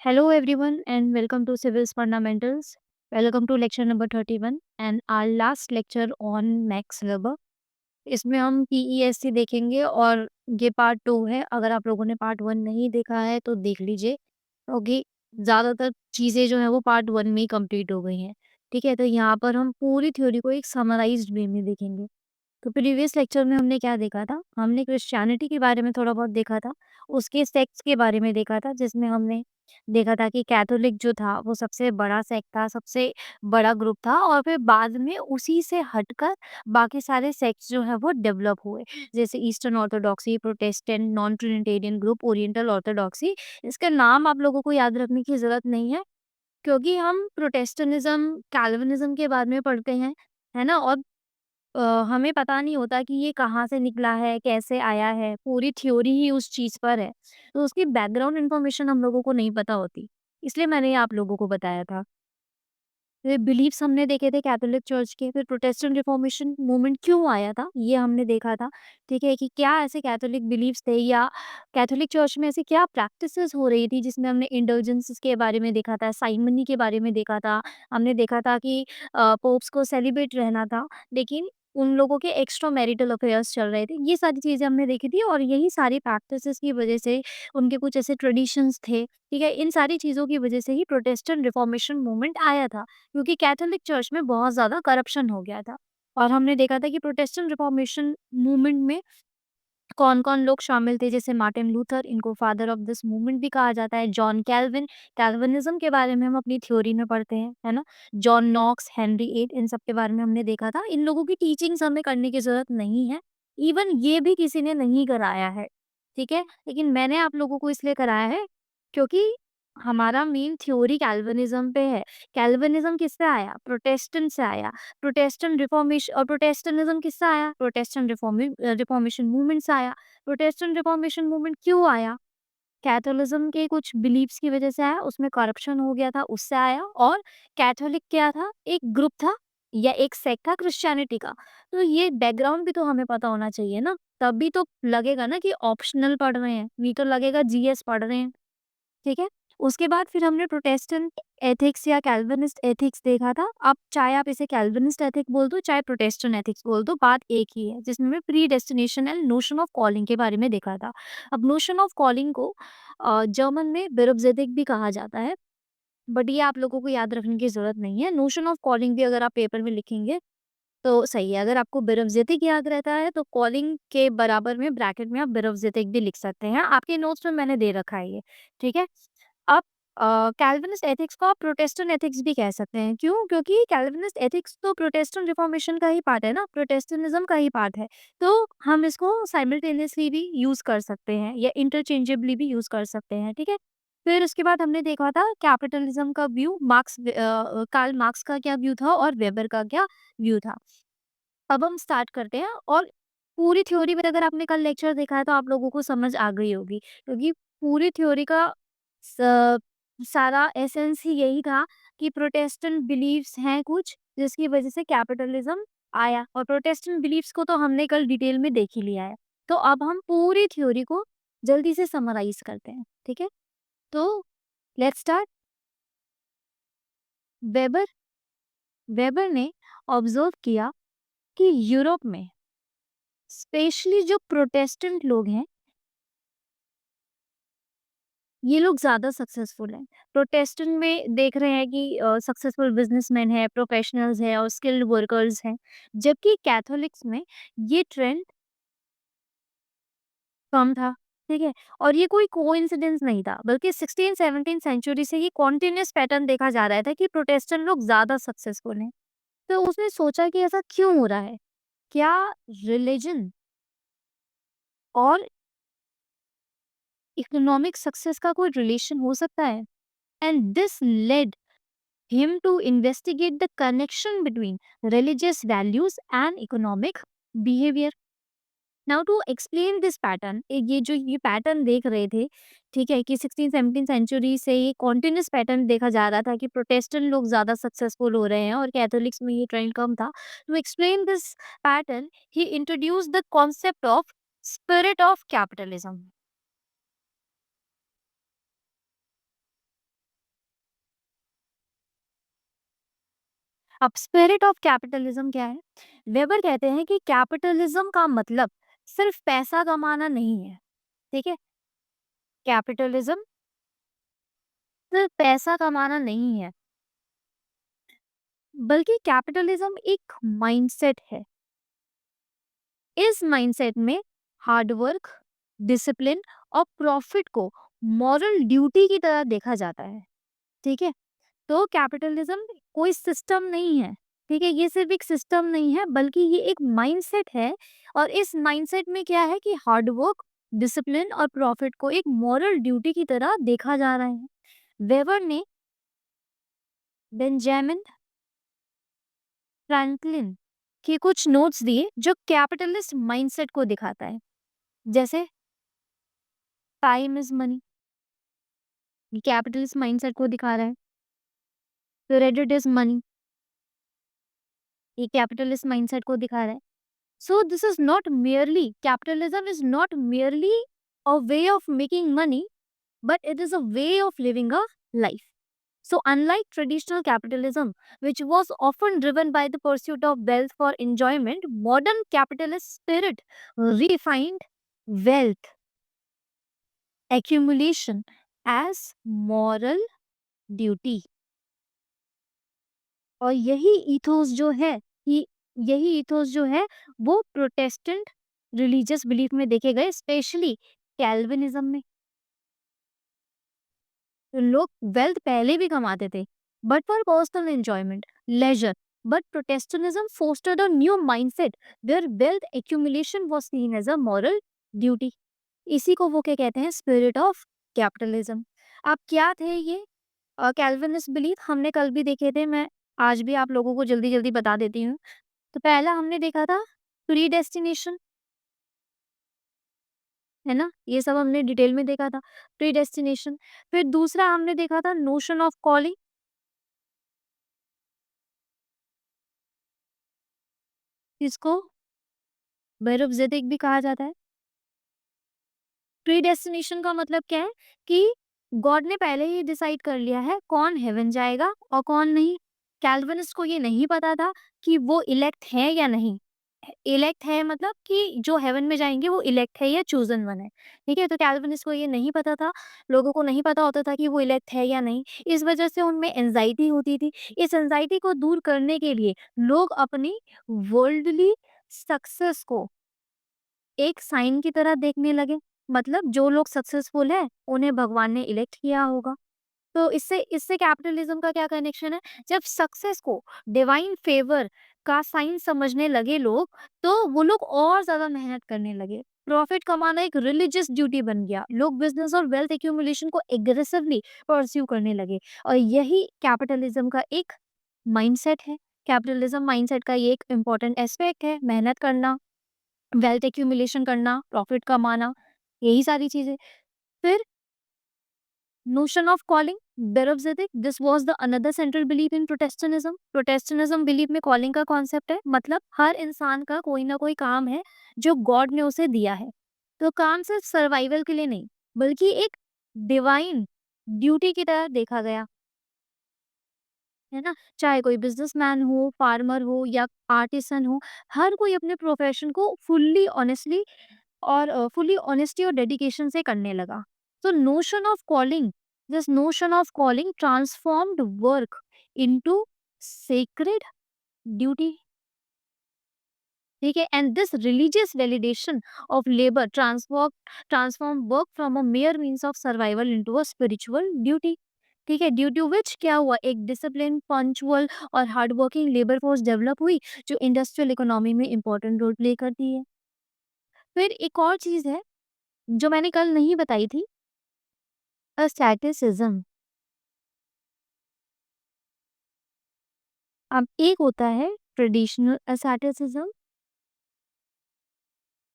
Hello, everyone, and welcome to Civil's Fundamentals. Welcome to lecture number 31 and our last lecture on Max Weber. इसमें हम पीईएससी देखेंगे और ये part 2 है। अगर आप लोगों ने पार्ट 1 नहीं देखा है तो देख लीजिए, क्योंकि ज़्यादातर चीज़ें जो है वो पार्ट 1 में ही कंप्लीट हो गई हैं। ठीक है? तो यहाँ पर हम पूरी थ्योरी को एक समराइज्ड वे में देखेंगे। तो प्रीवियस लेक्चर में हमने क्या देखा था? हमने क्रिश्चियनिटी के बारे में थोड़ा बहुत देखा था, उसके सेक्ट्स के बारे में देखा था, जिसमें हमने देखा था कि कैथोलिक जो था वो सबसे बड़ा सेक्ट था, सबसे बड़ा ग्रुप था और फिर बाद में उसी से हटकर बाकी सारे सेक्ट्स जो हैं वो डेवलप हुए। जैसे eastern orthodoxy, Protestant, non Trinitarian group, oriental orthodoxy. इसके नाम आप लोगों को याद रखने की ज़रूरत नहीं है, क्योंकि हम प्रोटेस्टेंटिज़्म, कैल्विनिज़्म के बारे में पढ़ते हैं, है ना? और अ, हमें पता नहीं होता कि ये कहाँ से निकला है, कैसे आया है, पूरी थ्योरी ही उस चीज़ पर है। तो उसकी बैकग्राउंड इन्फॉर्मेशन हम लोगों को नहीं पता होती, इसलिए मैंने ये आप लोगों को बताया था। फिर बिलीफ्स हमने देखे थे कैथोलिक चर्च के, फिर प्रोटेस्टेंट रिफॉर्मेशन मूवमेंट क्यों आया था, ये हमने देखा था। ठीक है? कि क्या ऐसे कैथोलिक बिलीफ्स थे या कैथोलिक चर्च में ऐसी क्या प्रैक्टिसेस हो रही थी, जिसमें हमने इंडल्जेंसेस के बारे में देखा था, साइमनी के बारे में देखा था। हमने देखा था कि पोप्स को सेलिब्रेट रहना था, लेकिन उन लोगों के एक्स्ट्रा मैरिटल अफेयर्स चल रहे थे। ये सारी चीज़ें हमने देखी थी और यही सारी प्रैक्टिसेस की वजह से उनके कुछ ऐसे ट्रेडिशंस थे, ठीक है? इन सारी चीज़ों की वजह से ही प्रोटेस्टेंट रिफॉर्मेशन मूवमेंट आया था। क्योंकि कैथोलिक चर्च में बहुत ज़्यादा करप्शन हो गया था। और हमने देखा था कि प्रोटेस्टेंट रिफॉर्मेशन मूवमेंट में कौन-कौन लोग शामिल थे, जैसे मार्टिन लूथर, इनको फादर ऑफ दिस मूवमेंट भी कहा जाता है। जॉन कैल्विन, कैल्विनिज़्म के बारे में हम अपनी थ्योरी में पढ़ते हैं, है ना? जॉन नॉक्स, हेनरी एट, इन सब के बारे में हमने देखा था। इन लोगों की टीचिंग्स हमें करने की ज़रूरत नहीं है। इवन ये भी किसी ने नहीं कराया है, ठीक है? लेकिन मैंने आप लोगों को इसलिए कराया है, क्योंकि हमारा मेन थ्योरी कैल्विनिज़्म पे है। कैल्विनिज़्म किससे आया? प्रोटेस्टेंट से आया। प्रोटेस्टेंट रिफॉर्मेशन और प्रोटेस्टेंटिज़्म किससे आया? प्रोटेस्टेंट रिफॉर्मेशन मूवमेंट से आया। प्रोटेस्टेंट रिफॉर्मेशन मूवमेंट क्यों आया? कैथोलिज़्म के कुछ बिलीफ्स की वजह से आया, उसमें करप्शन हो गया था, उससे आया। और कैथोलिक क्या था? एक ग्रुप था या एक सेक्ट था क्रिश्चियनिटी का। तो ये बैकग्राउंड भी तो हमें पता होना चाहिए ना, तभी तो लगेगा ना कि ऑप्शनल पढ़ रहे हैं, नहीं तो लगेगा जीएस पढ़ रहे हैं। ठीक है? उसके बाद फिर हमने प्रोटेस्टेंट एथिक्स या कैल्विनिस्ट एथिक्स देखा था। अब चाहे आप इसे कैल्विनिस्ट एथिक बोल दो, चाहे प्रोटेस्टेंट एथिक्स बोल दो, बात एक ही है, जिसमें हमने predestination and notion of calling के बारे में देखा था। अब नोशन ऑफ कॉलिंग को जर्मन में बेरब्ज़ेदिक भी कहा जाता है, बट ये आप लोगों को याद रखने की ज़रूरत नहीं है। नोशन ऑफ कॉलिंग भी अगर आप पेपर में लिखेंगे तो सही है। अगर आपको बेरब्ज़ेतिक याद रहता है तो कॉलिंग के बराबर में ब्रैकेट में आप बेरब्ज़ेतिक भी लिख सकते हैं। आपके नोट्स में मैंने दे रखा है ये, ठीक है? अब कैल्विनिस्ट एथिक्स को आप प्रोटेस्टेंट एथिक्स भी कह सकते हैं। क्यों? क्योंकि कैल्विनिस्ट एथिक्स तो प्रोटेस्टेंट रिफॉर्मेशन का ही पार्ट है ना, प्रोटेस्टेंटिज़्म का ही पार्ट है। तो हम इसको साइमल्टेनियसली भी यूज़ कर सकते हैं या इंटरचेंजेबली भी यूज़ कर सकते हैं, ठीक है? फिर उसके बाद हमने देखा था कैपिटलिज़्म का व्यू, कार्ल मार्क्स का क्या व्यू था और वेबर का क्या व्यू था। अब हम स्टार्ट करते हैं और पूरी थ्योरी में अगर आपने कल लेक्चर देखा है तो आप लोगों को समझ आ गई होगी, क्योंकि पूरी थ्योरी का स सारा एसेंस ही यही था कि प्रोटेस्टेंट बिलीफ्स हैं कुछ, जिसकी वजह से कैपिटलिज्म आया और प्रोटेस्टेंट बिलीफ्स को तो हमने कल डिटेल में देख ही लिया है। तो अब हम पूरी थ्योरी को जल्दी से समराइज़ करते हैं, ठीक है? तो लेट्स स्टार्ट। वेबर वेबर ने ऑब्जर्व किया कि यूरोप में स्पेशली जो प्रोटेस्टेंट लोग हैं, ये लोग ज़्यादा सक्सेसफुल हैं। प्रोटेस्टेंट में देख रहे हैं कि सक्सेसफुल बिज़नेसमैन हैं, प्रोफेशनल्स हैं और स्किल्ड वर्कर्स हैं। जबकि कैथोलिक्स में ये ट्रेंड कम था, ठीक है? और ये कोई कोइंसिडेंस नहीं था, बल्कि 16-17 सेंचुरी से ये कॉन्टिन्यूअस पैटर्न देखा जा रहा था कि प्रोटेस्टेंट लोग ज़्यादा सक्सेसफुल हैं। तो उसने सोचा कि ऐसा क्यों हो रहा है? क्या रिलिजन और इकोनॉमिक सक्सेस का कोई रिलेशन हो सकता है? And this led him to investigate the connection between religious values and economic behavior. Now to explain this pattern, ये जो ये पैटर्न देख रहे थे, ठीक है, कि 16-17 सेंचुरी से ये कॉन्टिन्यूस पैटर्न देखा जा रहा था कि प्रोटेस्टेंट लोग ज़्यादा सक्सेसफुल हो रहे हैं और कैथोलिक्स में ये ट्रेंड कम था। To explain this pattern, he introduce the concept of spirit of capitalism. अब स्पिरिट ऑफ कैपिटलिज्म क्या है? वेबर कहते हैं कि कैपिटलिज्म का मतलब सिर्फ पैसा कमाना नहीं है, ठीक है? कैपिटलिज्म सिर्फ पैसा कमाना नहीं है, बल्कि कैपिटलिज्म एक माइंडसेट है। इस माइंडसेट में हार्ड वर्क, डिसिप्लिन और प्रॉफिट को मॉरल ड्यूटी की तरह देखा जाता है, ठीक है? तो कैपिटलिज्म कोई सिस्टम नहीं है, ठीक है? ये सिर्फ एक सिस्टम नहीं है, बल्कि ये एक माइंडसेट है। और इस माइंडसेट में क्या है कि हार्ड वर्क, डिसिप्लिन और प्रॉफिट को एक मॉरल ड्यूटी की तरह देखा जा रहा है। वेबर ने बेंजामिन फ्रैंकलिन के कुछ नोट्स दिए जो कैपिटलिस्ट माइंडसेट को दिखाता है, जैसे टाइम इज मनी, ये कैपिटलिस्ट माइंडसेट को दिखा रहा है। क्रेडिट इज मनी, ये कैपिटलिस्ट माइंडसेट को दिखा रहा है। So this is not merely, capitalism is not merely a way of making money, but it is a way of living a life. So unlike traditional capitalism, which was often driven by the pursuit of wealth for enjoyment, modern capitalist spirit redefined wealth accumulation as moral duty. और यही ethos जो है वो Protestant religious belief में देखे गए, specially Calvinism में। तो लोग वेल्थ पहले भी कमाते थे, but for personal enjoyment, leisure, but Protestantism fostered a new mindset where wealth accumulation was seen as a moral duty. इसी को वो क्या कहते हैं? Spirit of capitalism. अब क्या थे ये कैल्विनिस्ट बिलीफ? हमने कल भी देखे थे, मैं आज भी आप लोगों को जल्दी जल्दी बता देती हूँ। तो पहला हमने देखा था प्रीडेस्टिनेशन, है ना? ये सब हमने डिटेल में देखा था, प्रीडेस्टिनेशन। फिर दूसरा हमने देखा था नोशन ऑफ कॉलिंग, जिसको बैरबजेदिक भी कहा जाता है। प्रीडेस्टिनेशन का मतलब क्या है कि गॉड ने पहले ही डिसाइड कर लिया है कौन हेवन जाएगा और कौन नहीं। कैल्विनिस्ट को ये नहीं पता था कि वो इलेक्ट है या नहीं। इलेक्ट है मतलब कि जो हेवन में जाएंगे वो इलेक्ट है या चूजन वन है, ठीक है? तो कैल्विनिस्ट को ये नहीं पता था, लोगों को नहीं पता होता था कि वो इलेक्ट है या नहीं। इस वजह से उनमें एंजाइटी होती थी। इस एंजाइटी को दूर करने के लिए लोग अपनी वर्ल्डली सक्सेस को एक साइन की तरह देखने लगे। मतलब जो लोग सक्सेसफुल है उन्हें भगवान ने इलेक्ट किया होगा। तो इससे इससे कैपिटलिज्म का क्या कनेक्शन है? जब सक्सेस को डिवाइन फेवर का साइन समझने लगे लोग, तो वो लोग और ज्यादा मेहनत करने लगे। प्रॉफिट कमाना एक रिलीजियस ड्यूटी बन गया। लोग बिजनेस और वेल्थ एक्यूमुलेशन को एग्रेसिवली परस्यू करने लगे। और यही कैपिटलिज्म का एक माइंडसेट है। कैपिटलिज्म माइंडसेट का ये एक इम्पोर्टेंट एस्पेक्ट है, मेहनत करना, वेल्थ एक्यूमुलेशन करना, प्रॉफिट कमाना, यही सारी चीजें। फिर notion of calling, Berobzedic, this was the another central belief in Protestantism. Protestantism belief में calling का concept है, मतलब हर इंसान का कोई ना कोई काम है जो गॉड ने उसे दिया है। तो काम सिर्फ सर्वाइवल के लिए नहीं, बल्कि एक डिवाइन ड्यूटी की तरह देखा गया, है ना? चाहे कोई बिजनेसमैन हो, फार्मर हो या आर्टिसन हो, हर कोई अपने प्रोफेशन को फुल्ली ऑनेस्टी और डेडिकेशन से करने लगा। तो notion of calling transformed work into sacred duty, ठीक है? And this religious validation of labour transform work from a mayor means of survival into a spiritual duty, ठीक है? ड्यू टू विच क्या हुआ, एक डिसिप्लिन, पंचुअल और hard working labour force develop हुई, जो इंडस्ट्रियल इकोनॉमी में इंपॉर्टेंट रोल प्ले करती है। फिर एक और चीज है जो मैंने कल नहीं बताई थी, asceticism। अब एक होता है ट्रेडिशनल asceticism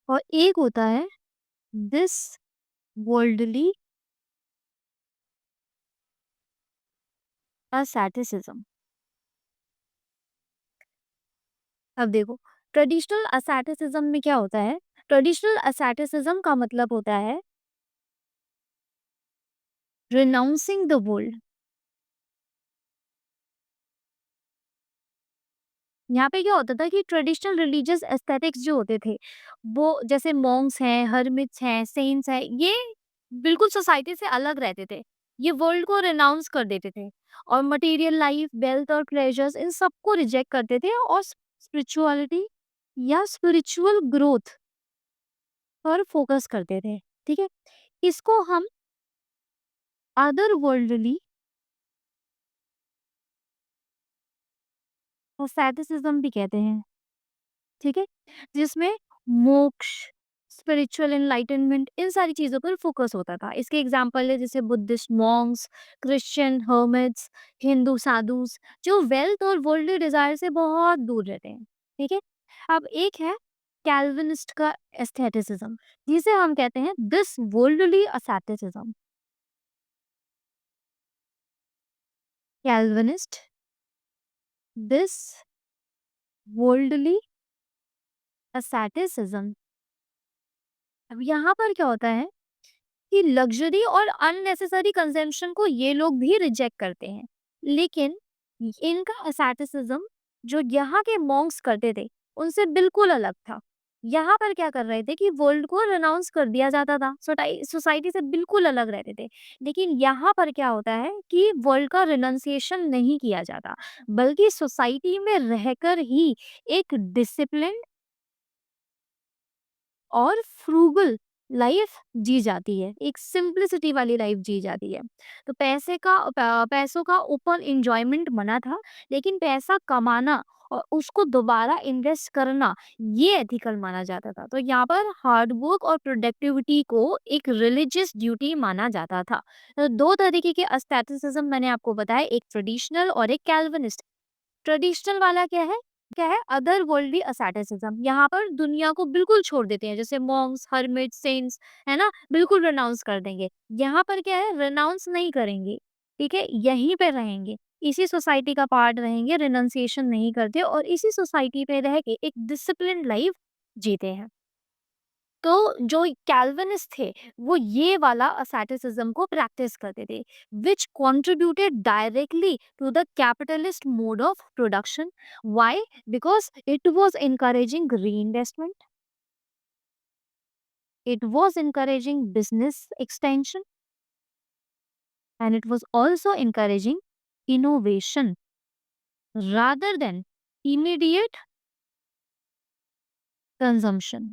और एक होता है दिस वर्ल्डली asceticism। अब देखो, ट्रेडिशनल asceticism में क्या होता है? ट्रेडिशनल asceticism का मतलब होता है renouncing the world, यहाँ पे क्या होता था कि ट्रेडिशनल रिलीजियस एस्थेटिक्स जो होते थे, वो जैसे मॉन्क्स हैं, हर्मिट्स हैं, सेंट्स हैं, ये बिल्कुल सोसाइटी से अलग रहते थे। ये वर्ल्ड को रिनाउंस कर देते थे और मटेरियल लाइफ, वेल्थ और प्लेजर्स इन सबको रिजेक्ट करते थे और स्पिरिचुअलिटी या स्पिरिचुअल ग्रोथ पर फोकस करते थे। ठीक है? इसको हम अदर वर्ल्डली asceticism भी कहते हैं। ठीक है? जिसमें मोक्ष, स्पिरिचुअल एनलाइटनमेंट इन सारी चीज़ों पर फोकस होता था। इसके एग्ज़ाम्पल है जैसे Buddhist monks, Christian hermits, Hindu sadhus जो वेल्थ और वर्ल्डली डिज़ायर से बहुत दूर रहते हैं। ठीक है? अब एक है कैल्विनिस्ट का एस्थेटिसिज्म जिसे हम कहते हैं this worldly asceticism। Calvinist this worldly asceticism। अब यहाँ पर क्या होता है कि लग्जरी और अननेसेसरी कंजम्पशन को ये लोग भी रिजेक्ट करते हैं। लेकिन इनका asceticism जो यहाँ के मॉन्क्स करते थे, उनसे बिल्कुल अलग था। यहाँ पर क्या कर रहे थे कि वर्ल्ड को रिनाउंस कर दिया जाता था, सोसाइटी से बिल्कुल अलग रहते थे। लेकिन यहाँ पर क्या होता है कि वर्ल्ड का रिनंसिएशन नहीं किया जाता, बल्कि सोसाइटी में रहकर ही एक डिसिप्लिन और फ्रूगल लाइफ जी जाती है, एक सिंप्लिसिटी वाली लाइफ जी जाती है। तो पैसों का ओपन एन्जॉयमेंट मना था, लेकिन पैसा कमाना और उसको दोबारा इन्वेस्ट करना ये एथिकल माना जाता था। तो यहाँ पर हार्ड वर्क और प्रोडक्टिविटी को एक रिलीजियस ड्यूटी माना जाता था। तो 2 तरीके के एस्थेटिसिज्म मैंने आपको बताया, एक ट्रेडिशनल और एक कैल्विनिस्ट। ट्रेडिशनल वाला क्या है अदर वर्ल्डली asceticism। यहाँ पर दुनिया को बिल्कुल छोड़ देते हैं, जैसे मॉन्क्स, हर्मिट, सेंट्स, है ना, बिल्कुल रिनाउंस कर देंगे। यहाँ पर क्या है, रिनाउंस नहीं करेंगे। ठीक है, यहीं पे रहेंगे, इसी सोसाइटी का पार्ट रहेंगे, रिनाउंसिएशन नहीं करते और इसी सोसाइटी पे रह के एक डिसिप्लिन लाइफ जीते हैं। तो जो कैल्विनिस्ट थे वो ये वाला asceticism को प्रैक्टिस करते थे, which contributed directly to the capitalist mode of production. Why? Because it was encouraging reinvestment, it was encouraging business extension, and it was also encouraging innovation rather than immediate consumption.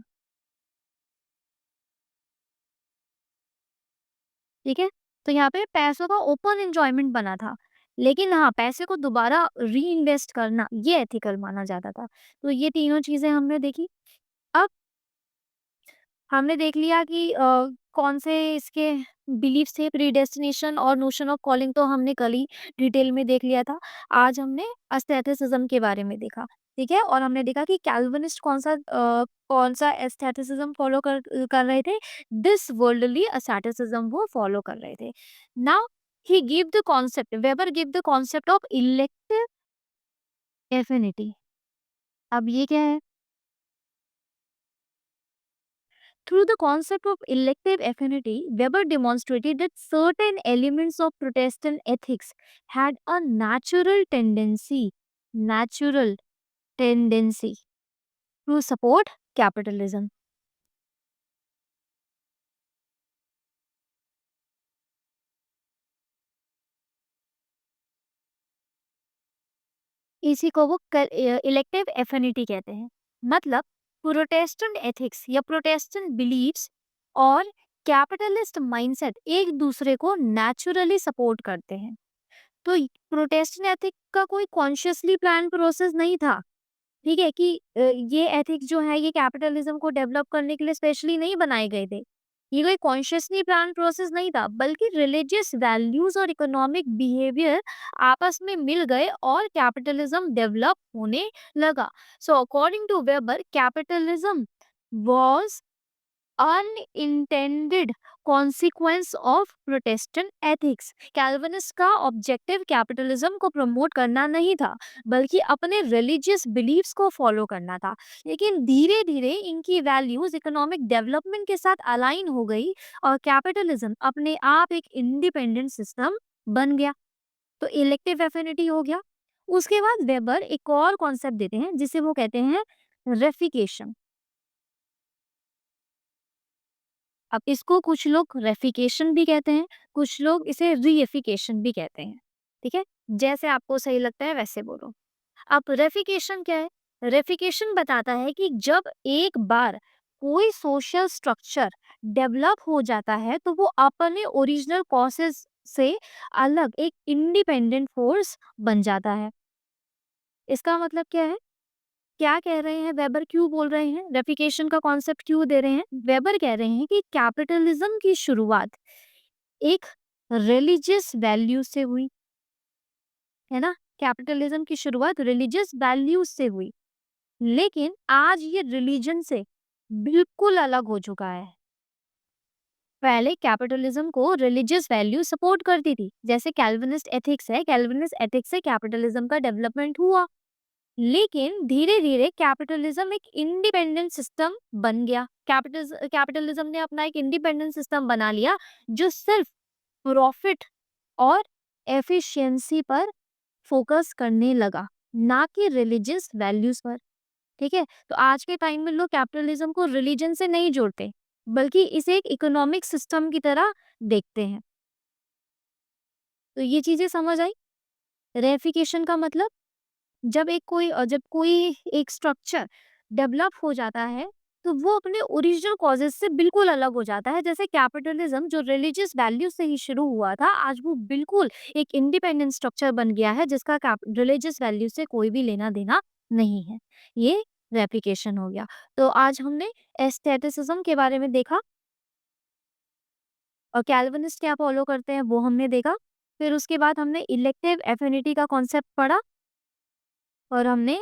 ठीक है? तो यहाँ पे पैसों का open enjoyment बना था। लेकिन हाँ, पैसे को दोबारा रीइन्वेस्ट करना ये एथिकल माना जाता था। तो ये तीनों चीज़ें हमने देखी। अब हमने देख लिया कि कौन से इसके बिलीफ्स थे, प्रीडेस्टिनेशन और नोशन ऑफ कॉलिंग तो हमने कल ही डिटेल में देख लिया था। आज हमने एस्थेटिसिज्म के बारे में देखा, ठीक है? और हमने देखा कि कैल्विनिस्ट कौन-सा एस्थेटिसिज्म फॉलो कर रहे थे, दिस वर्ल्डली एस्थेटिसिज्म वो फॉलो कर रहे थे। Now he give the concept weber give the concept of elective affinity. अब ये क्या है? Through the concept of elective affinity, Weber demonstrated that certain elements of Protestant ethics had a natural tendency to support capitalism. इसी को वो elective affinity कहते हैं। मतलब प्रोटेस्टेंट एथिक्स या प्रोटेस्टेंट बिलीव्स और कैपिटलिस्ट माइंडसेट एक दूसरे को नेचुरली सपोर्ट करते हैं। तो प्रोटेस्टेंट एथिक का कोई कॉन्शियसली प्लान प्रोसेस नहीं था। ठीक है कि ये एथिक्स जो है ये कैपिटलिज्म को डेवलप करने के लिए स्पेशली नहीं बनाए गए थे। ये कोई कॉन्शियसली प्लान प्रोसेस नहीं था, बल्कि रिलीजियस वैल्यूज और इकोनॉमिक बिहेवियर आपस में मिल गए और कैपिटलिज्म डेवलप होने लगा। So according to Weber capitalism was unintended consequence of Protestant ethics. Calvinist का ऑब्जेक्टिव कैपिटलिज्म को प्रमोट करना नहीं था, बल्कि अपने रिलीजियस बिलीफ्स को फॉलो करना था। लेकिन धीरे धीरे इनकी वैल्यूज इकोनॉमिक डेवलपमेंट के साथ अलाइन हो गई और कैपिटलिज्म अपने आप एक इंडिपेंडेंट सिस्टम बन गया। तो इलेक्टिव एफिनिटी हो गया उसके बाद वेबर एक और कॉन्सेप्ट देते हैं जिसे वो कहते हैं रेफिकेशन। अब इसको कुछ लोग रेफिकेशन भी कहते हैं, कुछ लोग इसे रीएफिकेशन भी कहते हैं। ठीक है? जैसे आपको सही लगता है वैसे बोलो। अब रेफिकेशन क्या है? रेफिकेशन बताता है कि जब एक बार कोई सोशल स्ट्रक्चर डेवलप हो जाता है तो वो अपने ओरिजिनल कॉसेस से अलग एक इंडिपेंडेंट फोर्स बन जाता है। इसका मतलब क्या है? क्या कह रहे हैं वेबर, क्यों बोल रहे हैं, रेफिकेशन का कॉन्सेप्ट क्यों दे रहे हैं? वेबर कह रहे हैं कि कैपिटलिज्म की शुरुआत एक रिलीजियस वैल्यू से हुई, है ना? कैपिटलिज्म की शुरुआत रिलीजियस वैल्यूज से हुई, लेकिन आज ये रिलीजन से बिल्कुल अलग हो चुका है। पहले कैपिटलिज्म को रिलीजियस वैल्यू सपोर्ट करती थी, जैसे कैल्विनिस्ट एथिक्स है, कैल्विनिस्ट एथिक्स से कैपिटलिज्म का डेवलपमेंट हुआ। लेकिन धीरे धीरे कैपिटलिज्म एक इंडिपेंडेंट सिस्टम बन गया। कैपिटलिज्म ने अपना एक इंडिपेंडेंट सिस्टम बना लिया जो सिर्फ प्रॉफिट और एफिशिएंसी पर फोकस करने लगा, ना कि रिलीजियस वैल्यूज पर। ठीक है? तो आज के टाइम में लोग कैपिटलिज्म को रिलीजन से नहीं जोड़ते, बल्कि इसे एक इकोनॉमिक सिस्टम की तरह देखते हैं। तो ये चीजें समझ आई? रेफिकेशन का मतलब, जब कोई एक स्ट्रक्चर डेवलप हो जाता है तो वो अपने ओरिजिनल कॉजेज से बिल्कुल अलग हो जाता है। जैसे कैपिटलिज्म जो रिलीजियस वैल्यू से ही शुरू हुआ था, आज वो बिल्कुल एक इंडिपेंडेंट स्ट्रक्चर बन गया है जिसका रिलीजियस वैल्यू से कोई भी लेना देना नहीं है। ये रेप्लिकेशन हो गया। तो आज हमने एस्थेटिसिज्म के बारे में देखा और कैल्विनिस्ट क्या फॉलो करते हैं वो हमने देखा। फिर उसके बाद हमने इलेक्टिव एफिनिटी का कॉन्सेप्ट पढ़ा और हमने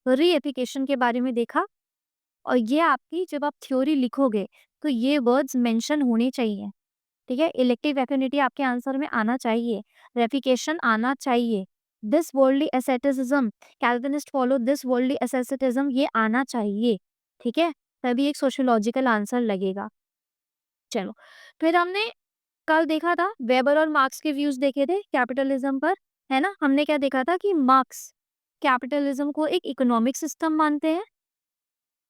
रीएप्लिकेशन के बारे में देखा। और ये आपकी जब आप थ्योरी लिखोगे तो ये वर्ड्स मेंशन होने चाहिए। ठीक है? इलेक्टिव एफिनिटी आपके आंसर में आना चाहिए, रेप्लिकेशन आना चाहिए, this worldly asceticism, Calvinist follow this worldly asceticism, ये आना चाहिए। ठीक है? तभी एक सोशियोलॉजिकल आंसर लगेगा। चलो, फिर हमने कल देखा था वेबर और मार्क्स के व्यूज देखे थे कैपिटलिज्म पर, है ना? हमने क्या देखा था कि मार्क्स कैपिटलिज्म को एक इकोनॉमिक सिस्टम मानते हैं,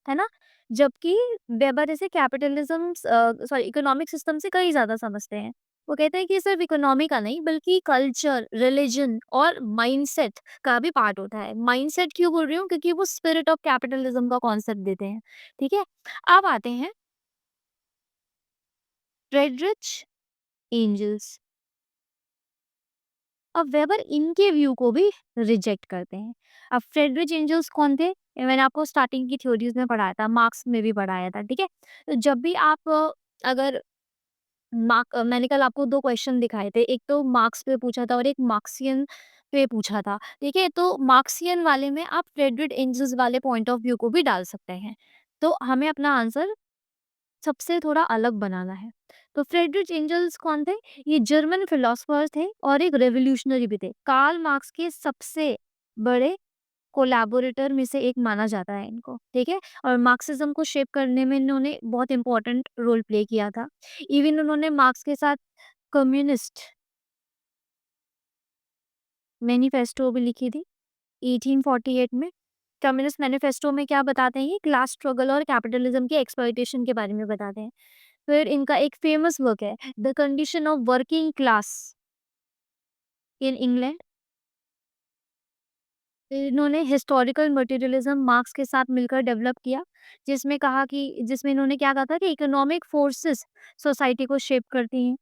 है ना? जबकि वेबर इसे कैपिटलिज्म सॉरी इकोनॉमिक सिस्टम से कहीं ज़्यादा समझते हैं। वो कहते हैं कि सिर्फ इकोनॉमी का नहीं बल्कि कल्चर, रिलिजन और माइंडसेट का भी पार्ट होता है। माइंडसेट क्यों बोल रही हूँ? क्योंकि वो स्पिरिट ऑफ कैपिटलिज्म का कॉन्सेप्ट देते हैं। ठीक है? अब आते हैं फ्रेडरिच एंजल्स। अब वेबर इनके व्यू को भी रिजेक्ट करते हैं। अब फ्रेडरिच एंजल्स कौन थे? ये मैंने आपको स्टार्टिंग की थ्योरीज में पढ़ाया था, मार्क्स में भी पढ़ाया था। ठीक है? तो जब भी आप अगर मैंने कल आपको 2 क्वेश्चन दिखाए थे, एक तो मार्क्स पे पूछा था और एक मार्क्सियन पे पूछा था। ठीक है? तो मार्क्सियन वाले में आप फ्रेडरिच एंजल्स वाले पॉइंट ऑफ व्यू को भी डाल सकते हैं। तो हमें अपना आंसर सबसे थोड़ा अलग बनाना है। तो फ्रेडरिच एंजल्स कौन थे? ये जर्मन फिलोसोफर थे और एक रेवोल्यूशनरी भी थे। कार्ल मार्क्स के सबसे बड़े कोलैबोरेटर में से एक माना जाता है इनको, ठीक है? और मार्क्सिज्म को शेप करने में इन्होंने बहुत इंपॉर्टेंट रोल प्ले किया था। इवन उन्होंने मार्क्स के साथ कम्युनिस्ट मैनिफेस्टो भी लिखी थी 1848 में। कम्युनिस्ट मैनिफेस्टो में क्या बताते हैं? ये क्लास स्ट्रगल और कैपिटलिज्म की एक्सप्लॉइटेशन के बारे में बताते हैं। फिर इनका एक फेमस वर्क है the condition of working class in England. इन्होंने हिस्टोरिकल मटेरियलिज्म मार्क्स के साथ मिलकर डेवलप किया, जिसमें इन्होंने क्या कहा था कि इकोनॉमिक फोर्सेस सोसाइटी को शेप करती हैं।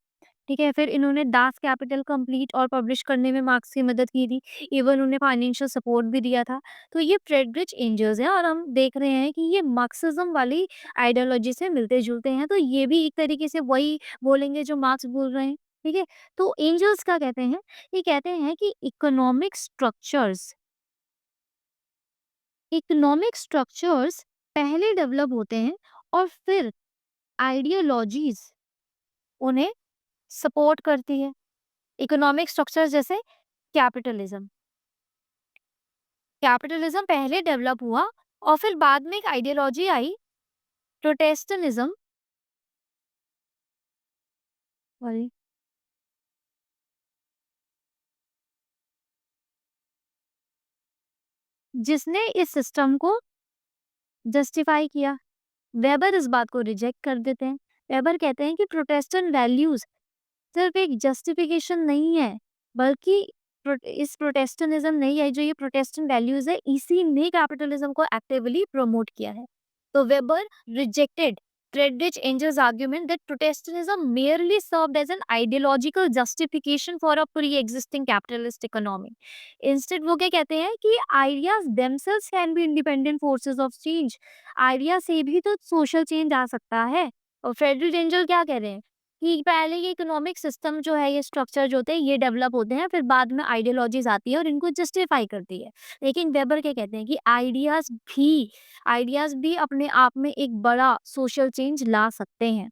ठीक है? फिर इन्होंने दास कैपिटल कंप्लीट और पब्लिश करने में मार्क्स की मदद की थी। इवन उन्हें फाइनेंशियल सपोर्ट भी दिया था। तो ये फ्रेडरिच एंजल्स हैं और हम देख रहे हैं कि ये मार्क्सिज्म वाली आइडियोलॉजी से मिलते-जुलते हैं। तो ये भी एक तरीके से वही बोलेंगे जो मार्क्स बोल रहे हैं। ठीक है? तो एंजल्स क्या कहते हैं? ये कहते हैं कि इकोनॉमिक स्ट्रक्चर्स पहले डेवलप होते हैं और फिर आइडियोलॉजीज उन्हें सपोर्ट करती है। इकोनॉमिक स्ट्रक्चर जैसे कैपिटलिज्म कैपिटलिज्म पहले डेवलप हुआ और फिर बाद में एक आइडियोलॉजी आई, प्रोटेस्टेंटिज्म। सॉरी, जिसने इस सिस्टम को जस्टिफाई किया। वेबर इस बात को रिजेक्ट कर देते हैं। वेबर कहते हैं कि प्रोटेस्टेंट वैल्यूज सिर्फ एक जस्टिफिकेशन नहीं है, बल्कि इस प्रोटेस्टेंटिज्म नहीं है, जो ये प्रोटेस्टेंट वैल्यूज है, इसी ने कैपिटलिज्म को एक्टिवली प्रमोट किया है। तो weber rejected Friedrich Engel's argument that Protestantism merely served as an ideological justification for a pre-existing capitalist economy. Instead, वो क्या कहते हैं कि ideas themselves can be independent forces of change. Idea से भी तो सोशल चेंज आ सकता है। और फ्रेडरिक एंजल क्या कह रहे हैं कि पहले ये इकोनॉमिक सिस्टम जो है, ये स्ट्रक्चर जो होते हैं, ये डेवलप होते हैं, फिर बाद में आइडियोलॉजीज आती है और इनको जस्टिफाई करती है। लेकिन वेबर क्या कहते हैं कि आइडियाज भी अपने आप में एक बड़ा सोशल चेंज ला सकते हैं।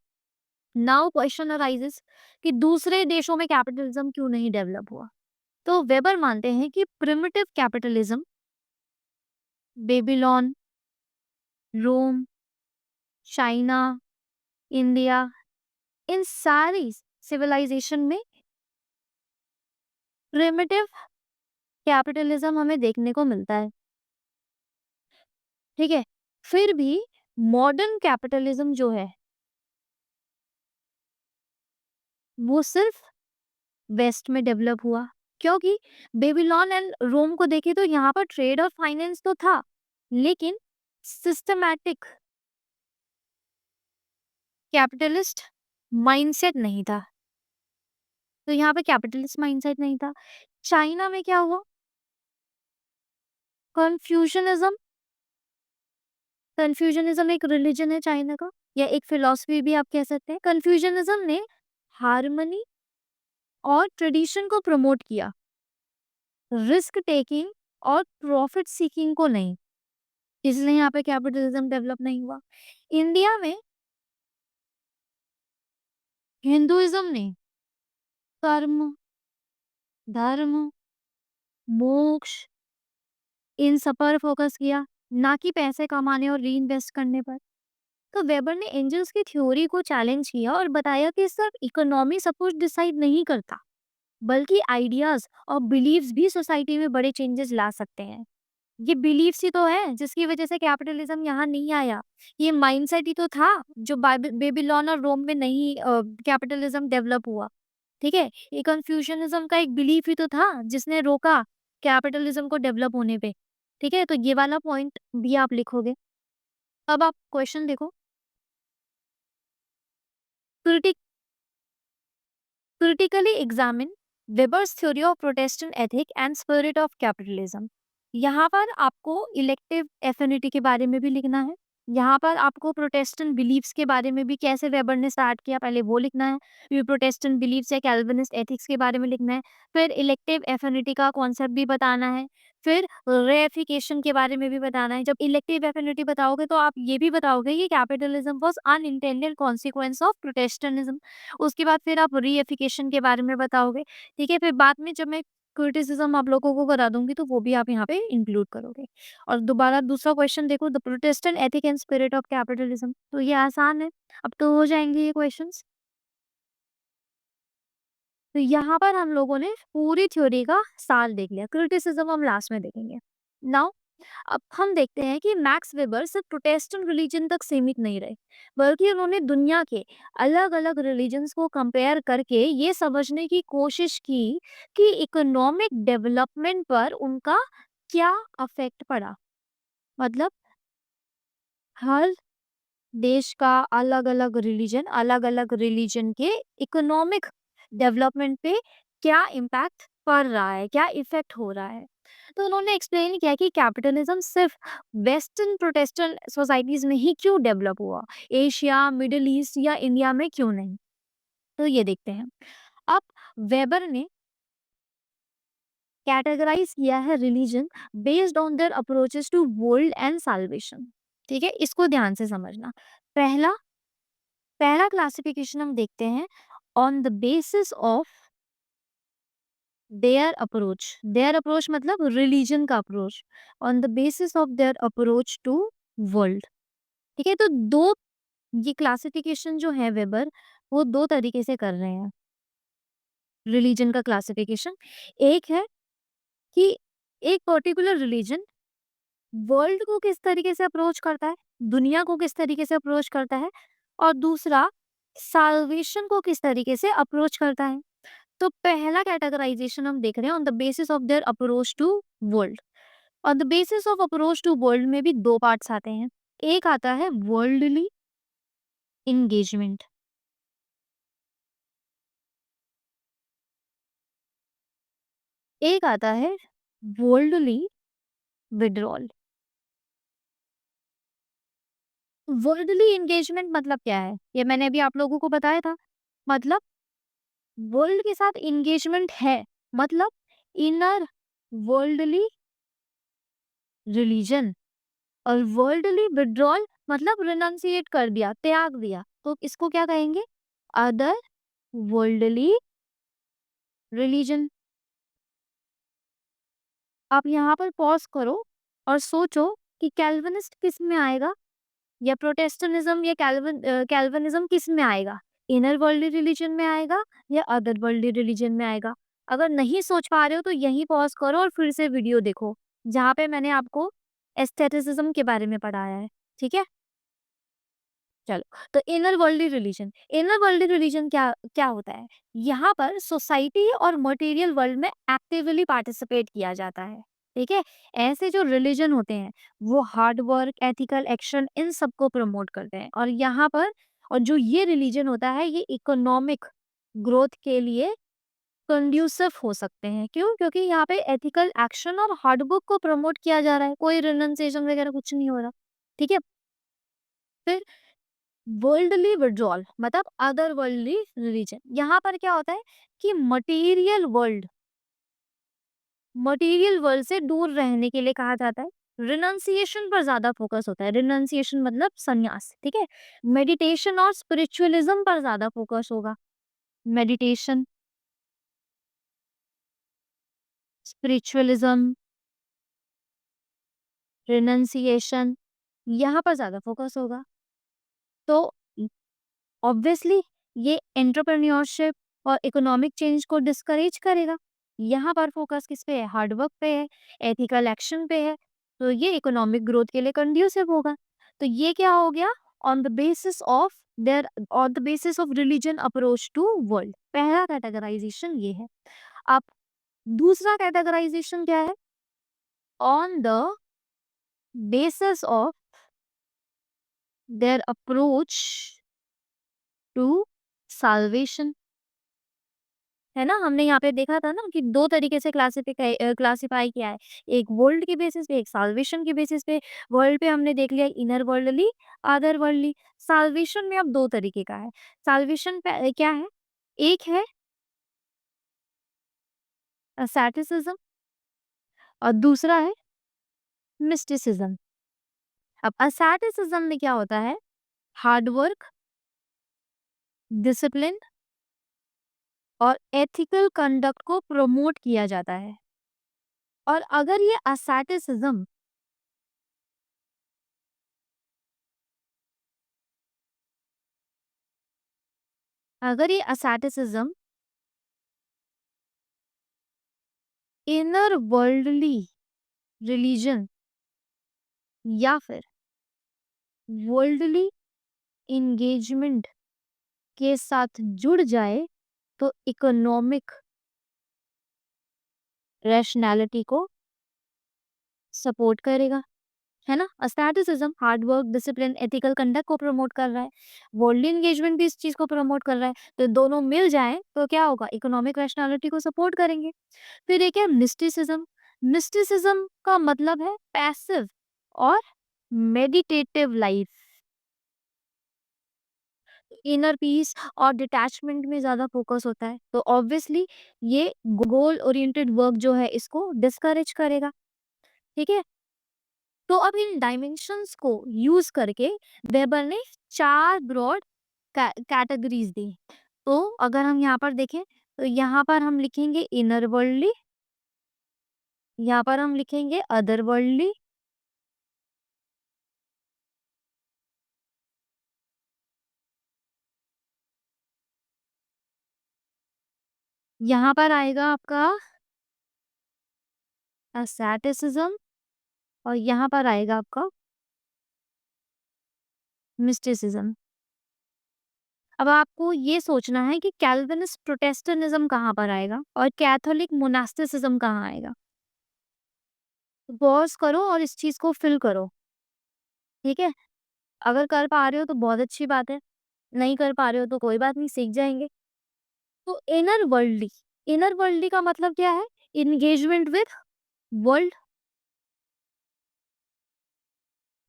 नाउ क्वेश्चन अराइजेस कि दूसरे देशों में कैपिटलिज्म क्यों नहीं डेवलप हुआ। तो वेबर मानते हैं कि प्रिमिटिव कैपिटलिज्म बेबीलोन, रोम, चाइना, इंडिया, इन सारी सिविलाइजेशन में प्रिमिटिव कैपिटलिज्म हमें देखने को मिलता है। ठीक है, फिर भी मॉडर्न कैपिटलिज्म जो है वो सिर्फ वेस्ट में डेवलप हुआ, क्योंकि बेबीलोन एंड रोम को देखें तो यहाँ पर ट्रेड और फाइनेंस तो था, लेकिन सिस्टमैटिक कैपिटलिस्ट माइंडसेट नहीं था। तो यहाँ पे कैपिटलिस्ट माइंडसेट नहीं था। चाइना में क्या हुआ, कन्फ्यूशनिज्म। कन्फ्यूशनिज्म एक रिलीजन है चाइना का, या एक फिलॉसफी भी आप कह सकते हैं। कन्फ्यूशनिज्म ने हार्मनी और ट्रेडिशन को प्रमोट किया, रिस्क टेकिंग और प्रॉफिट सीकिंग को नहीं, इसलिए यहाँ पे कैपिटलिज्म डेवलप नहीं हुआ। इंडिया में हिंदुइज्म ने कर्म, धर्म, मोक्ष, इन सब पर फोकस किया, ना कि पैसे कमाने और री इन्वेस्ट करने पर। तो वेबर ने एंजल्स की थ्योरी को चैलेंज किया और बताया कि सिर्फ इकोनॉमी सब कुछ डिसाइड नहीं करता, बल्कि आइडियाज और बिलीव्स भी सोसाइटी में बड़े चेंजेस ला सकते हैं। ये बिलीफ्स ही तो है जिसकी वजह से कैपिटलिज्म यहाँ नहीं आया। ये माइंडसेट ही तो था जो बेबीलोन और रोम में नहीं कैपिटलिज्म डेवलप हुआ। ठीक है, ये कन्फ्यूशनिज्म का एक बिलीफ ही तो था जिसने रोका कैपिटलिज्म को डेवलप होने पे। ठीक है, तो ये वाला पॉइंट भी आप लिखोगे। अब आप क्वेश्चन देखो, critic critically examine Weber's theory of Protestant ethic and spirit of capitalism। यहाँ पर आपको इलेक्टिव एफिनिटी के बारे में भी लिखना है। यहाँ पर आपको प्रोटेस्टेंट बिलीफ्स के बारे में भी, कैसे वेबर ने स्टार्ट किया, पहले वो लिखना है। फिर प्रोटेस्टेंट बिलीफ्स या कैल्विनिस्ट एथिक्स के बारे में लिखना है। फिर इलेक्टिव एफिनिटी का कॉन्सेप्ट भी बताना है। फिर रेफिकेशन के बारे में भी बताना है। जब इलेक्टिव एफिनिटी बताओगे तो आप ये भी बताओगे कि capitalism was unintended consequence of Protestantism. उसके बाद फिर आप रीएफिकेशन के बारे में बताओगे। ठीक है, फिर बाद में जब मैं क्रिटिसिज्म आप लोगों को करा दूंगी तो वो भी आप यहाँ पे इंक्लूड करोगे। और दोबारा दूसरा क्वेश्चन देखो, the Protestant ethic and spirit of capitalism. तो ये आसान है, अब तो हो जाएंगे ये क्वेश्चंस। तो यहाँ पर हम लोगों ने पूरी थ्योरी का सार देख लिया, क्रिटिसिज्म हम लास्ट में देखेंगे। नाउ अब हम देखते हैं कि मैक्स वेबर सिर्फ प्रोटेस्टेंट रिलीजन तक सीमित नहीं रहे, बल्कि उन्होंने दुनिया के अलग-अलग रिलीजन्स को कंपेयर करके ये समझने की कोशिश की कि इकोनॉमिक डेवलपमेंट पर उनका क्या इफेक्ट पड़ा। मतलब हर देश का अलग-अलग रिलीजन के इकोनॉमिक डेवलपमेंट पे क्या इम्पैक्ट पड़ रहा है, क्या इफेक्ट हो रहा है। तो उन्होंने एक्सप्लेन किया कि कैपिटलिज्म सिर्फ वेस्टर्न प्रोटेस्टेंट सोसाइटीज में ही क्यों डेवलप हुआ, एशिया, मिडिल ईस्ट या इंडिया में क्यों नहीं। तो ये देखते हैं। अब वेबर ने कैटेगराइज किया है religion based on their approaches to world and salvation. ठीक है, इसको ध्यान से समझना। पहला पहला क्लासिफिकेशन हम देखते हैं, on the basis of their approach मतलब रिलीजन का approach, on the basis of their approach to world. ठीक है, तो दो ये क्लासिफिकेशन जो है वेबर, वो दो तरीके से कर रहे हैं रिलीजन का क्लासिफिकेशन। एक है कि एक पर्टिकुलर रिलीजन वर्ल्ड को किस तरीके से अप्रोच करता है, दुनिया को किस तरीके से अप्रोच करता है, और दूसरा साल्वेशन को किस तरीके से अप्रोच करता है। तो पहला कैटेगराइजेशन हम देख रहे हैं on the basis of their approach to world. On the basis of approach to world में भी दो पार्ट्स आते हैं। एक आता है वर्ल्डली इंगेजमेंट, एक आता है वर्ल्डली विड्रॉल। वर्ल्डली एंगेजमेंट मतलब क्या है? ये मैंने अभी आप लोगों को बताया था। मतलब वर्ल्ड के साथ एंगेजमेंट है, मतलब इनर वर्ल्डली रिलीजन, और वर्ल्डली विड्रॉल मतलब रिनंसिएट कर दिया, त्याग दिया, तो इसको क्या कहेंगे? Other worldly religion. आप यहाँ पर पॉज करो और सोचो कि कैल्विनिस्ट किस में आएगा, या प्रोटेस्टेंटिज्म या कैल्विनिज्म किस में आएगा? इनर वर्ल्डली रिलीजन में आएगा या अदर वर्ल्डली रिलीजन में आएगा? अगर नहीं सोच पा रहे हो तो यहीं पॉज करो और फिर से वीडियो देखो, जहाँ पे मैंने आपको एस्थेटिसिज्म के बारे में पढ़ाया है। ठीक है, चलो। तो इनर वर्ल्डली रिलीजन क्या क्या होता है? यहाँ पर सोसाइटी और मटेरियल वर्ल्ड में एक्टिवली पार्टिसिपेट किया जाता है। ठीक है, ऐसे जो रिलीजन होते हैं वो हार्ड वर्क, एथिकल एक्शन, इन सबको प्रमोट करते हैं, और यहाँ पर और जो ये रिलीजन होता है ये इकोनॉमिक ग्रोथ के लिए कंड्यूसिव हो सकते हैं। क्यों? क्योंकि यहाँ पे एथिकल एक्शन और हार्ड वर्क को प्रमोट किया जा रहा है, कोई रिनंसिएशन वगैरह कुछ नहीं हो रहा। ठीक है, फिर वर्ल्डली विड्रॉल मतलब अदर वर्ल्डली रिलीजन। यहाँ पर क्या होता है कि मटेरियल वर्ल्ड से दूर रहने के लिए कहा जाता है। रिनंसिएशन पर ज्यादा फोकस होता है, रिनंसिएशन मतलब संन्यास। ठीक है, मेडिटेशन और स्पिरिचुअलिज्म पर ज्यादा फोकस होगा। मेडिटेशन, स्पिरिचुअलिज्म, रिनंसिएशन, यहाँ पर ज्यादा फोकस होगा। तो ऑब्वियसली ये एंटरप्रेन्योरशिप और इकोनॉमिक चेंज को डिस्करेज करेगा। यहाँ पर फोकस किस पे है? हार्ड वर्क पे है, एथिकल एक्शन पे है, तो ये इकोनॉमिक ग्रोथ के लिए कंड्यूसिव होगा। तो ये क्या हो गया? On the basis of on the basis of religion approach to world, पहला कैटेगराइजेशन ये है। अब दूसरा कैटेगराइजेशन क्या है? On the basis of their approach to salvation. है ना, हमने यहाँ पे देखा था ना कि दो तरीके से क्लासिफाई किया है, एक वर्ल्ड के बेसिस पे, एक साल्वेशन के बेसिस पे। वर्ल्ड पे हमने देख लिया inner worldly, other worldly. Salvation में अब दो तरीके का है। साल्वेशन क्या है? एक है असैटिसिज्म, और दूसरा है मिस्टिसिज्म। अब असैटिसिज्म में क्या होता है? हार्ड वर्क, डिसिप्लिन और एथिकल कंडक्ट को प्रमोट किया जाता है। और अगर ये असैटिसिज्म इनर वर्ल्डली रिलीजन या फिर वर्ल्डली इंगेजमेंट के साथ जुड़ जाए तो इकोनॉमिक रैशनैलिटी को सपोर्ट करेगा। है ना, asceticism hard work, discipline, ethical conduct को प्रमोट कर रहा है, वर्ल्डली इंगेजमेंट भी इस चीज को प्रमोट कर रहा है, तो दोनों मिल जाए तो क्या होगा? इकोनॉमिक रैशनैलिटी को सपोर्ट करेंगे। फिर एक है मिस्टिसिज्म। मिस्टिसिज्म का मतलब है पैसिव और मेडिटेटिव लाइफ, इनर पीस और डिटैचमेंट में ज़्यादा फोकस होता है। तो ऑब्वियसली ये गोल ओरिएंटेड वर्क जो है इसको डिस्करेज करेगा। ठीक है, तो अब इन डायमेंशंस को यूज करके वेबर ने चार ब्रॉड कैटेगरीज दी। तो अगर हम यहाँ पर देखें तो यहाँ पर हम लिखेंगे इनर वर्ल्डली, यहाँ पर हम लिखेंगे अदर वर्ल्डली, यहाँ पर आएगा आपका asceticism, और यहाँ पर आएगा आपका मिस्टिसिज्म। अब आपको ये सोचना है कि कैल्विनिस्ट प्रोटेस्टेंटिज्म कहाँ पर आएगा और कैथोलिक मोनास्टिसिज्म कहाँ आएगा। पॉज़ करो और इस चीज़ को फ़िल करो, ठीक है? अगर कर पा रहे हो तो बहुत अच्छी बात है, नहीं कर पा रहे हो तो कोई बात नहीं, सीख जाएँगे। तो इनर वर्ल्डली का मतलब क्या है? Engagement with world.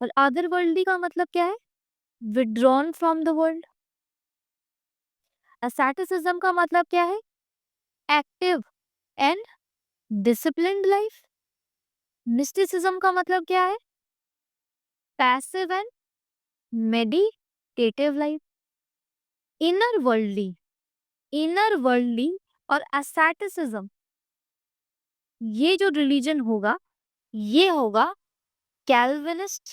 और अदर वर्ल्डली का मतलब क्या है? Withdrawn from the world. asceticism का मतलब क्या है? Active and disciplined life. Mysticism का मतलब क्या है? Passive and meditative life. Inner worldly inner worldly और asceticism, ये जो रिलीजन होगा, ये होगा कैल्विनिस्ट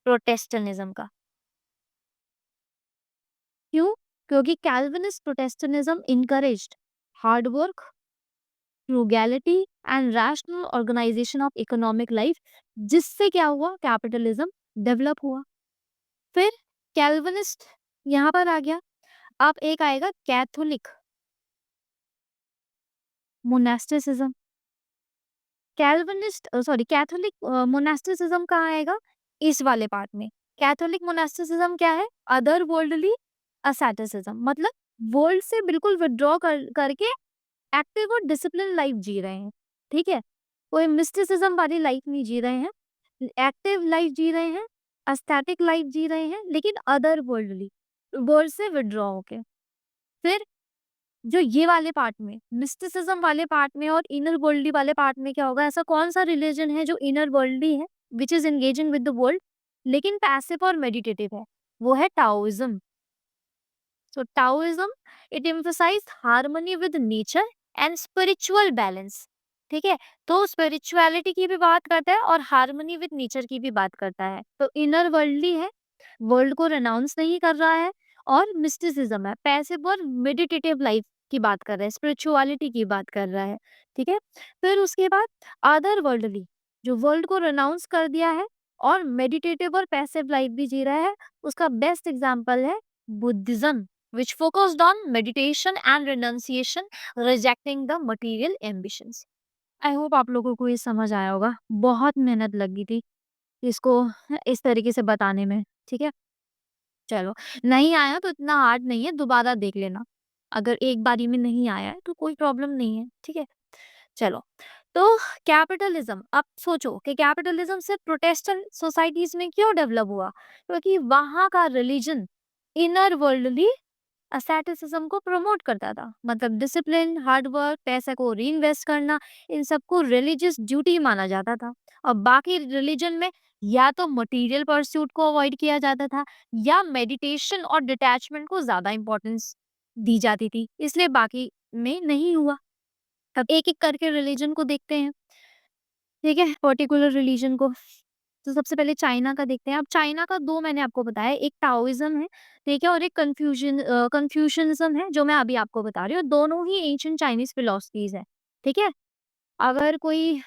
प्रोटेस्टेंटिज्म का। क्यों? क्योंकि Calvinist Protestantism encouraged hard work, frugality and rational organization of economic life, जिससे क्या हुआ? कैपिटलिज्म डेवलप हुआ। फिर कैल्विनिस्ट यहाँ पर आ गया। अब एक आएगा कैथोलिक मोनास्टिसिज्म। कैथोलिक मोनास्टिसिज्म कहाँ आएगा? इस वाले पार्ट में। कैथोलिक मोनास्टिसिज्म क्या है? अदर वर्ल्डली asceticism, मतलब वर्ल्ड से बिल्कुल विथड्रॉ करके एक्टिव और डिसिप्लिन लाइफ जी रहे हैं, ठीक है? कोई मिस्टिसिज्म वाली लाइफ नहीं जी रहे हैं, एक्टिव लाइफ जी रहे हैं, एस्थेटिक लाइफ जी रहे हैं, लेकिन अदर वर्ल्डली, वर्ल्ड से विथड्रॉ होके। फिर जो ये वाले पार्ट में, मिस्टिसिज्म वाले पार्ट में और इनर वर्ल्डली वाले पार्ट में क्या होगा? ऐसा कौन सा रिलीजन है जो इनर वर्ल्डली है, which is engaging with the world, लेकिन पैसिव और मेडिटेटिव है? वो है Taoism. So Taoism, it emphasized harmony with nature and spiritual balance. ठीक है, तो स्पिरिचुअलिटी की भी बात करता है और हार्मनी विद नेचर की भी बात करता है। तो इनर वर्ल्डली है, वर्ल्ड को रेनाउंस नहीं कर रहा है, और मिस्टिसिज्म है, पैसिव और मेडिटेटिव लाइफ की बात कर रहा है, स्पिरिचुअलिटी की बात कर रहा है। ठीक है, फिर उसके बाद अदर वर्ल्डली, जो वर्ल्ड को रेनाउंस कर दिया है और मेडिटेटिव और पैसिव लाइफ भी जी रहा है, उसका बेस्ट एग्जाम्पल है Buddhism, which focused on meditation and renunciation, rejecting the material ambitions. I hope आप लोगों को ये समझ आया होगा। बहुत मेहनत लगी थी इसको इस तरीके से बताने में, ठीक है? चलो, नहीं आया तो इतना हार्ड नहीं है, दोबारा देख लेना। अगर एक बारी में नहीं आया है तो कोई प्रॉब्लम नहीं है, ठीक है? चलो, तो कैपिटलिज्म, अब सोचो कि कैपिटलिज्म सिर्फ प्रोटेस्टेंट सोसाइटीज में क्यों डेवलप हुआ? क्योंकि वहाँ का रिलीजन इनर वर्ल्डली asceticism को प्रमोट करता था, मतलब डिसिप्लिन, हार्ड वर्क, पैसे को रीइन्वेस्ट करना, इन सबको रिलीजियस ड्यूटी माना जाता था। और बाकी रिलीजन में या तो मटेरियल परस्यूट को अवॉइड किया जाता था, या मेडिटेशन और डिटैचमेंट को ज्यादा इंपॉर्टेंस दी जाती थी, इसलिए बाकी में नहीं हुआ। अब एक एक करके रिलीजन को देखते हैं, ठीक है, पर्टिकुलर रिलीजन को। तो सबसे पहले चाइना का देखते हैं। अब चाइना का 2 मैंने आपको बताया, एक टाओइज़्म है, ठीक है? और एक कन्फ्यूशनिज़्म है, जो मैं अभी आपको बता रही हूँ। दोनों ही एंशिएंट चाइनीज़ फिलॉसफीज़ हैं, ठीक है? अगर कोई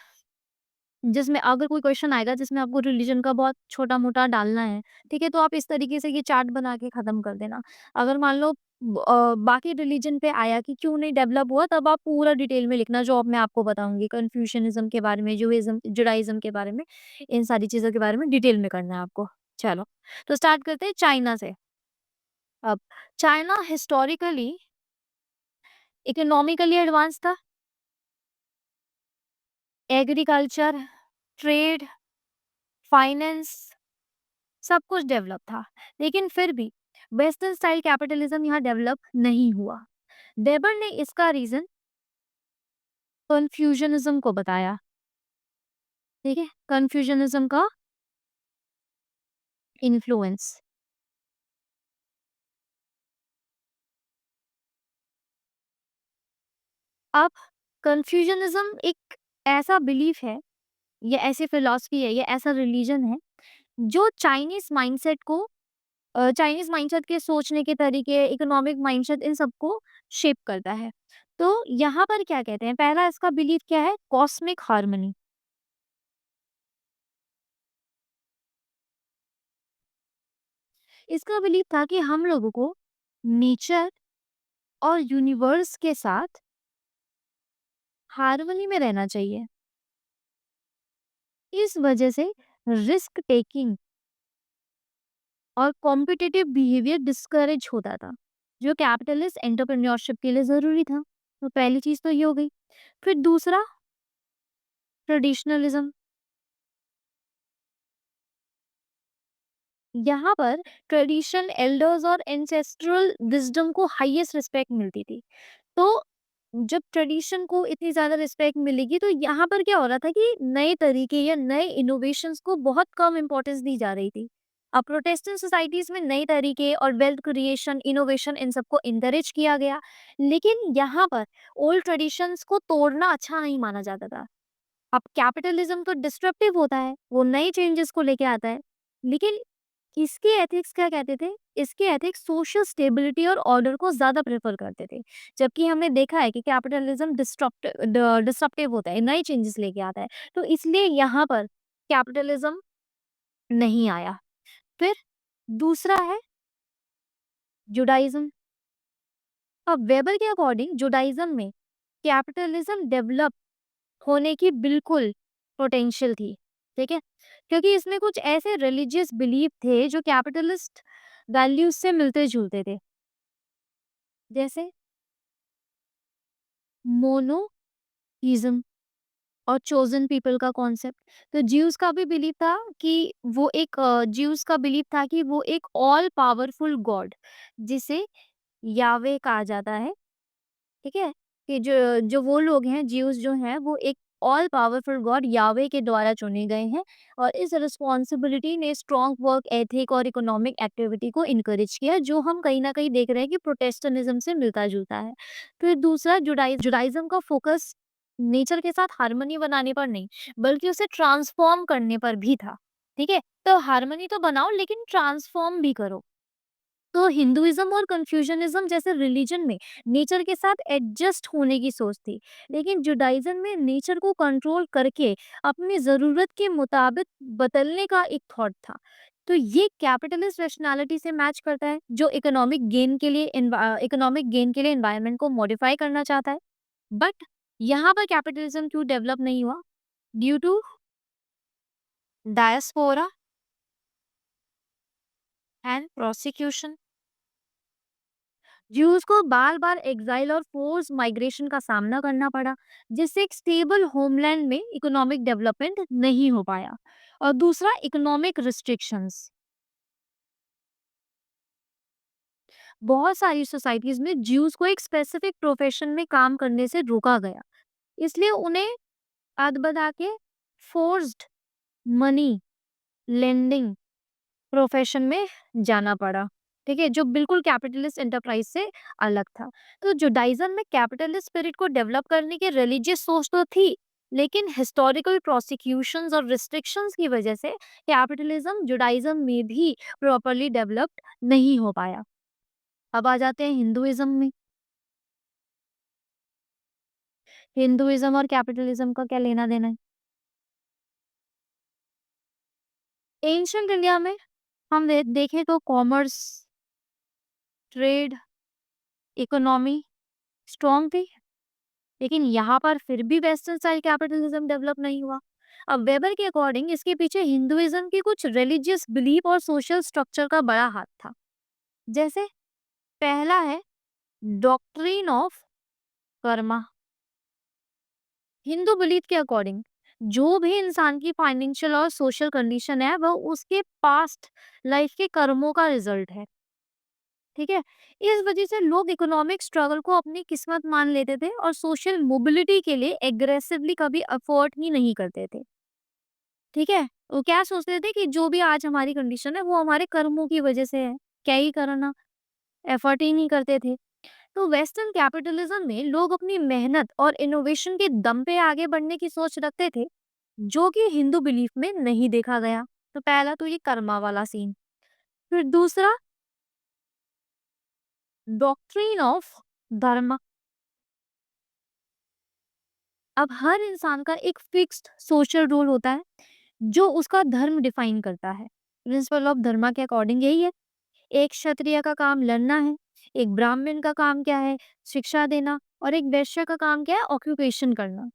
अगर कोई क्वेश्चन आएगा जिसमें आपको रिलीजन का बहुत छोटा-मोटा डालना है, ठीक है? तो आप इस तरीके से ये चार्ट बना के खत्म कर देना। अगर मान लो बाकी रिलीजन पे आया कि क्यों नहीं डेवलप हुआ, तब आप पूरा डिटेल में लिखना, जो अब मैं आपको बताऊँगी। कन्फ्यूशनिज़्म के बारे में, जुडाइज़्म के बारे में, इन सारी चीज़ों के बारे में डिटेल में करना है आपको। चलो, तो स्टार्ट करते हैं चाइना से। अब चाइना हिस्टोरिकली इकोनॉमिकली एडवांस था, एग्रीकल्चर, ट्रेड, फाइनेंस, सब कुछ डेवलप था, लेकिन फिर भी वेस्टर्न स्टाइल कैपिटलिज्म यहाँ डेवलप नहीं हुआ। डेबर ने इसका रीजन कन्फ्यूजनिज्म को बताया, ठीक है? कन्फ्यूजनिज्म का इन्फ्लुएंस। अब कन्फ्यूजनिज्म एक ऐसा बिलीफ है, या ऐसी फिलॉसफी है, या ऐसा रिलीजन है, जो चाइनीज माइंडसेट के सोचने के तरीके, इकोनॉमिक माइंडसेट, इन सबको शेप करता है। तो यहाँ पर क्या कहते हैं, पहला इसका बिलीफ क्या है? Cosmic harmony. इसका बिलीव था कि हम लोगों को नेचर और यूनिवर्स के साथ हार्मनी में रहना चाहिए। इस वजह से रिस्क टेकिंग और कॉम्पिटिटिव बिहेवियर डिस्करेज होता था, जो कैपिटलिस्ट एंटरप्रेन्योरशिप के लिए ज़रूरी था। तो पहली चीज़ तो ये हो गई। फिर दूसरा, ट्रेडिशनलिज़्म। यहाँ पर ट्रेडिशन, एल्डर्स और एंसेस्ट्रल विज़डम को हाईएस्ट रिस्पेक्ट मिलती थी। तो जब ट्रेडिशन को इतनी ज़्यादा रिस्पेक्ट मिलेगी, तो यहाँ पर क्या हो रहा था कि नए तरीके या नए इनोवेशंस को बहुत कम इम्पोर्टेंस दी जा रही थी। अब प्रोटेस्टेंट सोसाइटीज़ में नए तरीके और वेल्थ क्रिएशन, इनोवेशन, इन सबको एनकरेज किया गया। लेकिन यहाँ पर ओल्ड ट्रेडिशंस को तोड़ना अच्छा नहीं माना जाता था। अब कैपिटलिज्म तो डिस्ट्रप्टिव होता है, वो नए चेंजेस को लेके आता है। लेकिन इसके एथिक्स क्या कहते थे? इसके एथिक्स सोशल स्टेबिलिटी और ऑर्डर को ज़्यादा प्रेफ़र करते थे। जबकि हमने देखा है कि कैपिटलिज़्म डिस्ट्रप्टिव होता है, नए चेंजेस लेके आता है। तो इसलिए यहाँ पर कैपिटलिज़्म नहीं आया। फिर दूसरा है जुडाइज़्म। अब वेबर के अकॉर्डिंग जुडाइज़्म में कैपिटलिज़्म डेवलप होने की बिल्कुल पोटेंशियल थी, ठीक है? क्योंकि इसमें कुछ ऐसे रिलीजियस बिलीफ थे जो कैपिटलिस्ट वैल्यूज़ से मिलते-जुलते थे। जैसे मोनोइज़्म और चोज़न पीपल का कॉन्सेप्ट। तो ज्यूज़ का भी बिलीफ था कि ज्यूज़ का बिलीफ था कि वो एक ऑल पावरफुल गॉड, जिसे याहवे कहा जाता है, ठीक है? कि जो जो वो लोग हैं, ज्यूस जो हैं, वो एक ऑल पावरफुल गॉड याहवे के द्वारा चुने गए हैं। और इस रिस्पॉन्सिबिलिटी ने स्ट्रॉन्ग वर्क एथिक और इकोनॉमिक एक्टिविटी को इनकरेज किया, जो हम कहीं न कहीं देख रहे हैं कि प्रोटेस्टेंटिज़्म से मिलता-जुलता है। फिर दूसरा, जुडाइज़्म का फोकस नेचर के साथ हार्मनी बनाने पर नहीं, बल्कि उसे ट्रांसफॉर्म करने पर भी था, ठीक है? तो हार्मनी तो बनाओ, लेकिन ट्रांसफॉर्म भी करो। तो हिंदुइज्म और कन्फ्यूशनिज्म जैसे रिलीजन में नेचर के साथ एडजस्ट होने की सोच थी, लेकिन जुडाइज्म में नेचर को कंट्रोल करके अपनी ज़रूरत के मुताबिक बदलने का एक थॉट था। तो ये कैपिटलिस्ट रैशनैलिटी से मैच करता है, जो इकोनॉमिक गेन के लिए एनवायरनमेंट को मॉडिफाई करना चाहता है। बट यहाँ पर कैपिटलिज्म क्यों डेवलप नहीं हुआ? Due to diaspora and prosecution. Jews को बार बार एग्जाइल और फोर्स माइग्रेशन का सामना करना पड़ा, जिससे एक स्टेबल होमलैंड में इकोनॉमिक डेवलपमेंट नहीं हो पाया। और दूसरा, इकोनॉमिक रिस्ट्रिक्शंस। बहुत सारी सोसाइटीज में ज्यूज को एक स्पेसिफिक प्रोफेशन में काम करने से रोका गया, इसलिए उन्हें अदबदा के फोर्स्ड मनी लेंडिंग प्रोफेशन में जाना पड़ा, ठीक है? जो बिल्कुल कैपिटलिस्ट एंटरप्राइज से अलग था। तो जुडाइज्म में कैपिटलिस्ट स्पिरिट को डेवलप करने की रिलीजियस सोच तो थी, लेकिन हिस्टोरिकल प्रोसिक्यूशंस और रिस्ट्रिक्शंस की वजह से कैपिटलिज्म जुडाइज्म में भी प्रॉपर्ली डेवलप्ड नहीं हो पाया। अब आ जाते हैं हिंदुइज्म में। हिंदुइज्म और कैपिटलिज्म का क्या लेना देना है? एंशियंट इंडिया में हम देखें तो कॉमर्स, ट्रेड, इकोनॉमी स्ट्रॉन्ग थी, लेकिन यहाँ पर फिर भी वेस्टर्न स्टाइल कैपिटलिज्म डेवलप नहीं हुआ। अब वेबर के अकॉर्डिंग इसके पीछे हिंदुइज्म की कुछ रिलीजियस बिलीफ और सोशल स्ट्रक्चर का बड़ा हाथ था। जैसे पहला है doctrine of Karma. Hindu belief के अकॉर्डिंग जो भी इंसान की फाइनेंशियल और सोशल कंडीशन है, वह उसके पास्ट लाइफ के कर्मों का रिजल्ट है, ठीक है? इस वजह से लोग इकोनॉमिक स्ट्रगल को अपनी किस्मत मान लेते थे और सोशल मोबिलिटी के लिए एग्रेसिवली कभी अफोर्ड ही नहीं करते थे, ठीक है? वो क्या सोचते थे कि जो भी आज हमारी कंडीशन है, वो हमारे कर्मों की वजह से है, क्या ही करना, एफर्ट ही नहीं करते थे। तो वेस्टर्न कैपिटलिज्म में लोग अपनी मेहनत और इनोवेशन के दम पे आगे बढ़ने की सोच रखते थे, जो कि हिंदू बिलीफ में नहीं देखा गया। तो पहला तो ये कर्मा वाला सीन। फिर दूसरा, डॉक्ट्रिन ऑफ धर्म। अब हर इंसान का एक फिक्स्ड सोशल रोल होता है, जो उसका धर्म डिफाइन करता है। प्रिंसिपल ऑफ धर्मा के अकॉर्डिंग यही है एक क्षत्रिय का काम लड़ना है, एक ब्राह्मण का काम क्या है? शिक्षा देना और एक वैश्य का काम क्या है? ऑक्यूपेशन करना।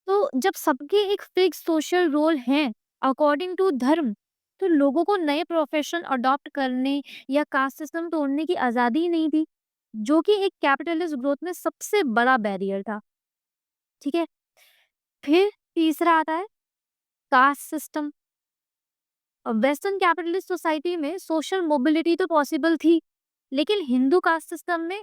तो जब सबके एक फिक्स सोशल रोल हैं अकॉर्डिंग टू धर्म, तो लोगों को नए प्रोफेशन अडॉप्ट करने या कास्ट सिस्टम तोड़ने की आज़ादी ही नहीं थी, जो कि एक कैपिटलिस्ट ग्रोथ में सबसे बड़ा बैरियर था। ठीक है? फिर तीसरा आता है caste system. Western capitalist society में सोशल मोबिलिटी तो पॉसिबल थी, लेकिन हिंदू कास्ट सिस्टम में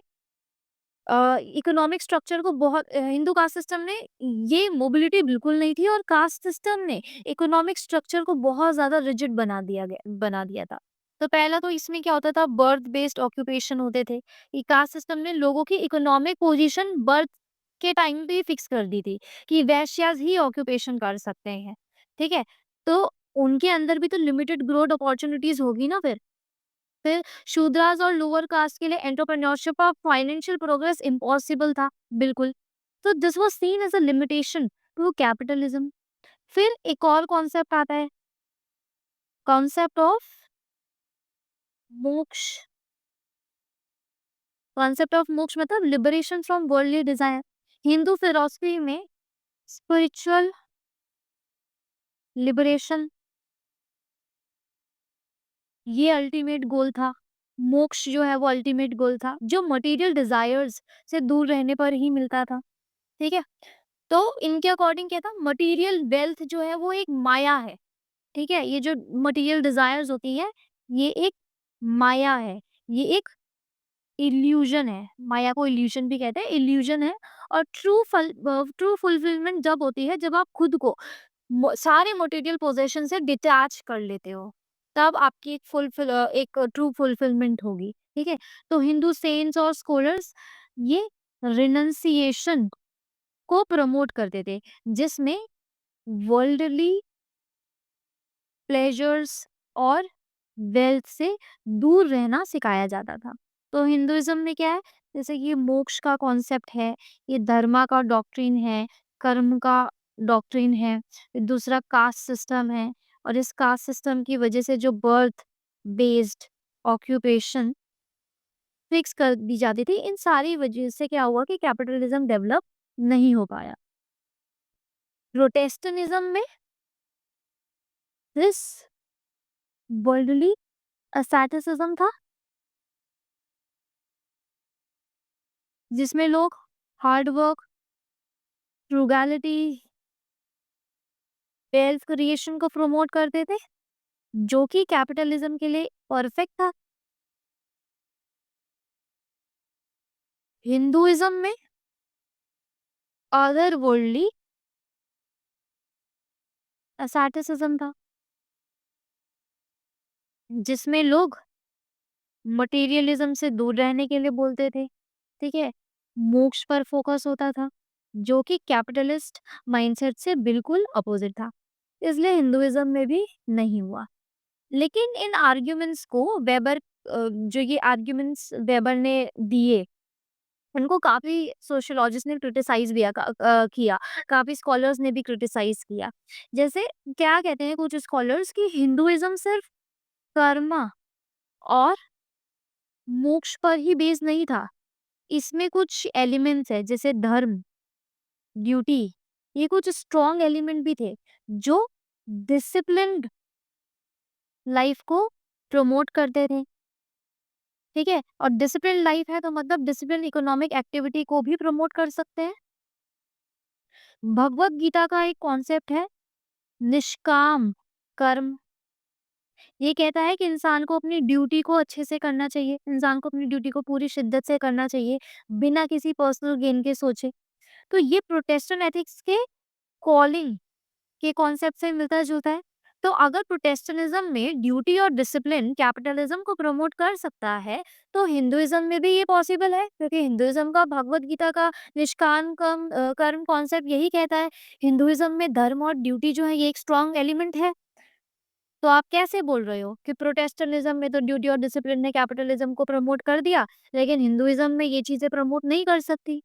इकोनॉमिक स्ट्रक्चर को हिंदू कास्ट सिस्टम में ये मोबिलिटी बिल्कुल नहीं थी और कास्ट सिस्टम ने इकोनॉमिक स्ट्रक्चर को बहुत ज़्यादा रिजिड बना दिया था। तो पहला तो इसमें क्या होता था, बर्थ बेस्ड ऑक्यूपेशन होते थे। ये कास्ट सिस्टम ने लोगों की इकोनॉमिक पोजीशन बर्थ के टाइम पे ही फिक्स कर दी थी कि वैश्यास ही ऑक्यूपेशन कर सकते हैं। ठीक है? तो उनके अंदर भी तो लिमिटेड ग्रोथ अपॉर्चुनिटीज़ होगी ना फिर शूद्रास और लोअर कास्ट के लिए एंटरप्रेन्योरशिप और फाइनेंशियल प्रोग्रेस इम्पॉसिबल था, बिल्कुल। तो this was seen as a limitation to capitalism. फिर एक और कॉन्सेप्ट आता है, concept of moksha. Concept of moksha मतलब liberation from worldly desire. Hindu philosophy में स्पिरिचुअल लिबरेशन ये अल्टीमेट गोल था। मोक्ष जो है वो अल्टीमेट गोल था, जो मटेरियल डिजायर्स से दूर रहने पर ही मिलता था। ठीक है? तो इनके अकॉर्डिंग क्या था, मटेरियल वेल्थ जो है वो एक माया है। ठीक है? ये जो मटेरियल डिजायर्स होती है, ये एक माया है, ये एक इल्यूजन है। माया को इल्यूजन भी कहते हैं, इल्यूजन है। और ट्रू फुलफिलमेंट जब होती है जब आप खुद को सारे मटेरियल पोजेशन से डिटैच कर लेते हो, तब आपकी एक ट्रू फुलफिलमेंट होगी। ठीक है? तो हिंदू सेंट्स और स्कॉलर्स ये रिनंसिएशन को प्रमोट करते थे, जिसमें वर्ल्डली प्लेजर्स और वेल्थ से दूर रहना सिखाया जाता था। तो हिंदुइज्म में क्या है, जैसे कि मोक्ष का कॉन्सेप्ट है, ये धर्मा का डॉक्ट्रिन है, कर्म का डॉक्ट्रिन है, फिर दूसरा कास्ट सिस्टम है। और इस कास्ट सिस्टम की वजह से जो बर्थ बेस्ड ऑक्यूपेशन फिक्स कर दी जाती थी, इन सारी वजह से क्या हुआ कि कैपिटलिज्म डेवलप नहीं हो पाया। प्रोटेस्टेंटिज्म में दिस वर्ल्डली asceticism था, जिसमें लोग हार्ड वर्क, फ्रूगैलिटी, वेल्थ क्रिएशन को प्रमोट करते थे, जो कि कैपिटलिज्म के लिए परफेक्ट था। हिंदुइज्म में अदर वर्ल्डली asceticism था, जिसमें लोग मटेरियलिज्म से दूर रहने के लिए बोलते थे। ठीक है? मोक्ष पर फोकस होता था, जो कि कैपिटलिस्ट माइंडसेट से बिल्कुल अपोजिट था। इसलिए हिंदुइज्म में भी नहीं हुआ। लेकिन इन आर्ग्यूमेंट्स को जो ये आर्ग्यूमेंट्स वेबर ने दिए, उनको काफ़ी सोशियोलॉजिस्ट ने क्रिटिसाइज़ किया, काफ़ी स्कॉलर्स ने भी क्रिटिसाइज़ किया। जैसे क्या कहते हैं कुछ स्कॉलर्स कि हिंदुइज्म सिर्फ कर्म और मोक्ष पर ही बेस्ड नहीं था। इसमें कुछ एलिमेंट्स हैं जैसे धर्म, ड्यूटी, ये कुछ स्ट्रॉन्ग एलिमेंट भी थे, जो डिसिप्लिन्ड लाइफ को प्रमोट करते थे। ठीक है? और डिसिप्लिन लाइफ है तो मतलब डिसिप्लिन इकोनॉमिक एक्टिविटी को भी प्रमोट कर सकते हैं। भगवत गीता का एक कॉन्सेप्ट है निष्काम कर्म। ये कहता है कि इंसान को अपनी ड्यूटी को अच्छे से करना चाहिए, इंसान को अपनी ड्यूटी को पूरी शिद्दत से करना चाहिए, बिना किसी पर्सनल गेन के सोचे। तो ये प्रोटेस्टेंट एथिक्स के कॉलिंग के कॉन्सेप्ट से मिलता-जुलता है। तो अगर प्रोटेस्टेंटिज्म में ड्यूटी और डिसिप्लिन कैपिटलिज्म को प्रमोट कर सकता है, तो हिंदुइज्म में भी ये पॉसिबल है, क्योंकि हिंदुइज्म का भगवत गीता का कर्म कॉन्सेप्ट यही कहता है। हिंदुइज्म में धर्म और ड्यूटी जो है ये एक स्ट्रॉन्ग एलिमेंट है। तो आप कैसे बोल रहे हो कि प्रोटेस्टेंटिज्म में तो ड्यूटी और डिसिप्लिन ने कैपिटलिज्म को प्रमोट कर दिया, लेकिन हिंदुइज्म में ये चीजें प्रमोट नहीं कर सकती?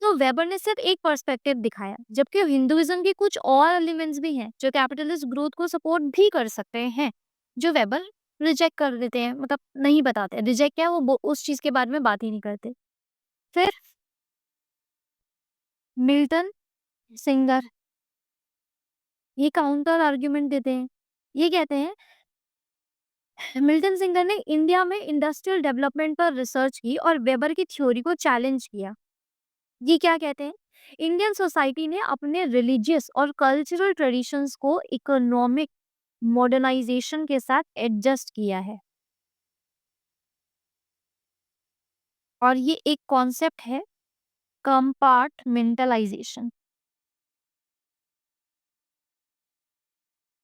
तो वेबर ने सिर्फ एक पर्सपेक्टिव दिखाया, जबकि हिंदुइज्म के कुछ और एलिमेंट्स भी हैं जो कैपिटलिस्ट ग्रोथ को सपोर्ट भी कर सकते हैं, जो वेबर रिजेक्ट कर देते हैं, मतलब नहीं बताते। रिजेक्ट क्या है, वो उस चीज़ के बारे में बात ही नहीं करते। फिर मिल्टन सिंगर ये काउंटर आर्ग्यूमेंट देते हैं। ये कहते हैं, मिल्टन सिंगर ने इंडिया में इंडस्ट्रियल डेवलपमेंट पर रिसर्च की और वेबर की थ्योरी को चैलेंज किया। ये क्या कहते हैं, इंडियन सोसाइटी ने अपने रिलीजियस और कल्चरल ट्रेडिशंस को इकोनॉमिक मॉडर्नाइजेशन के साथ एडजस्ट किया है। और ये एक कॉन्सेप्ट है, कंपार्टमेंटलाइजेशन।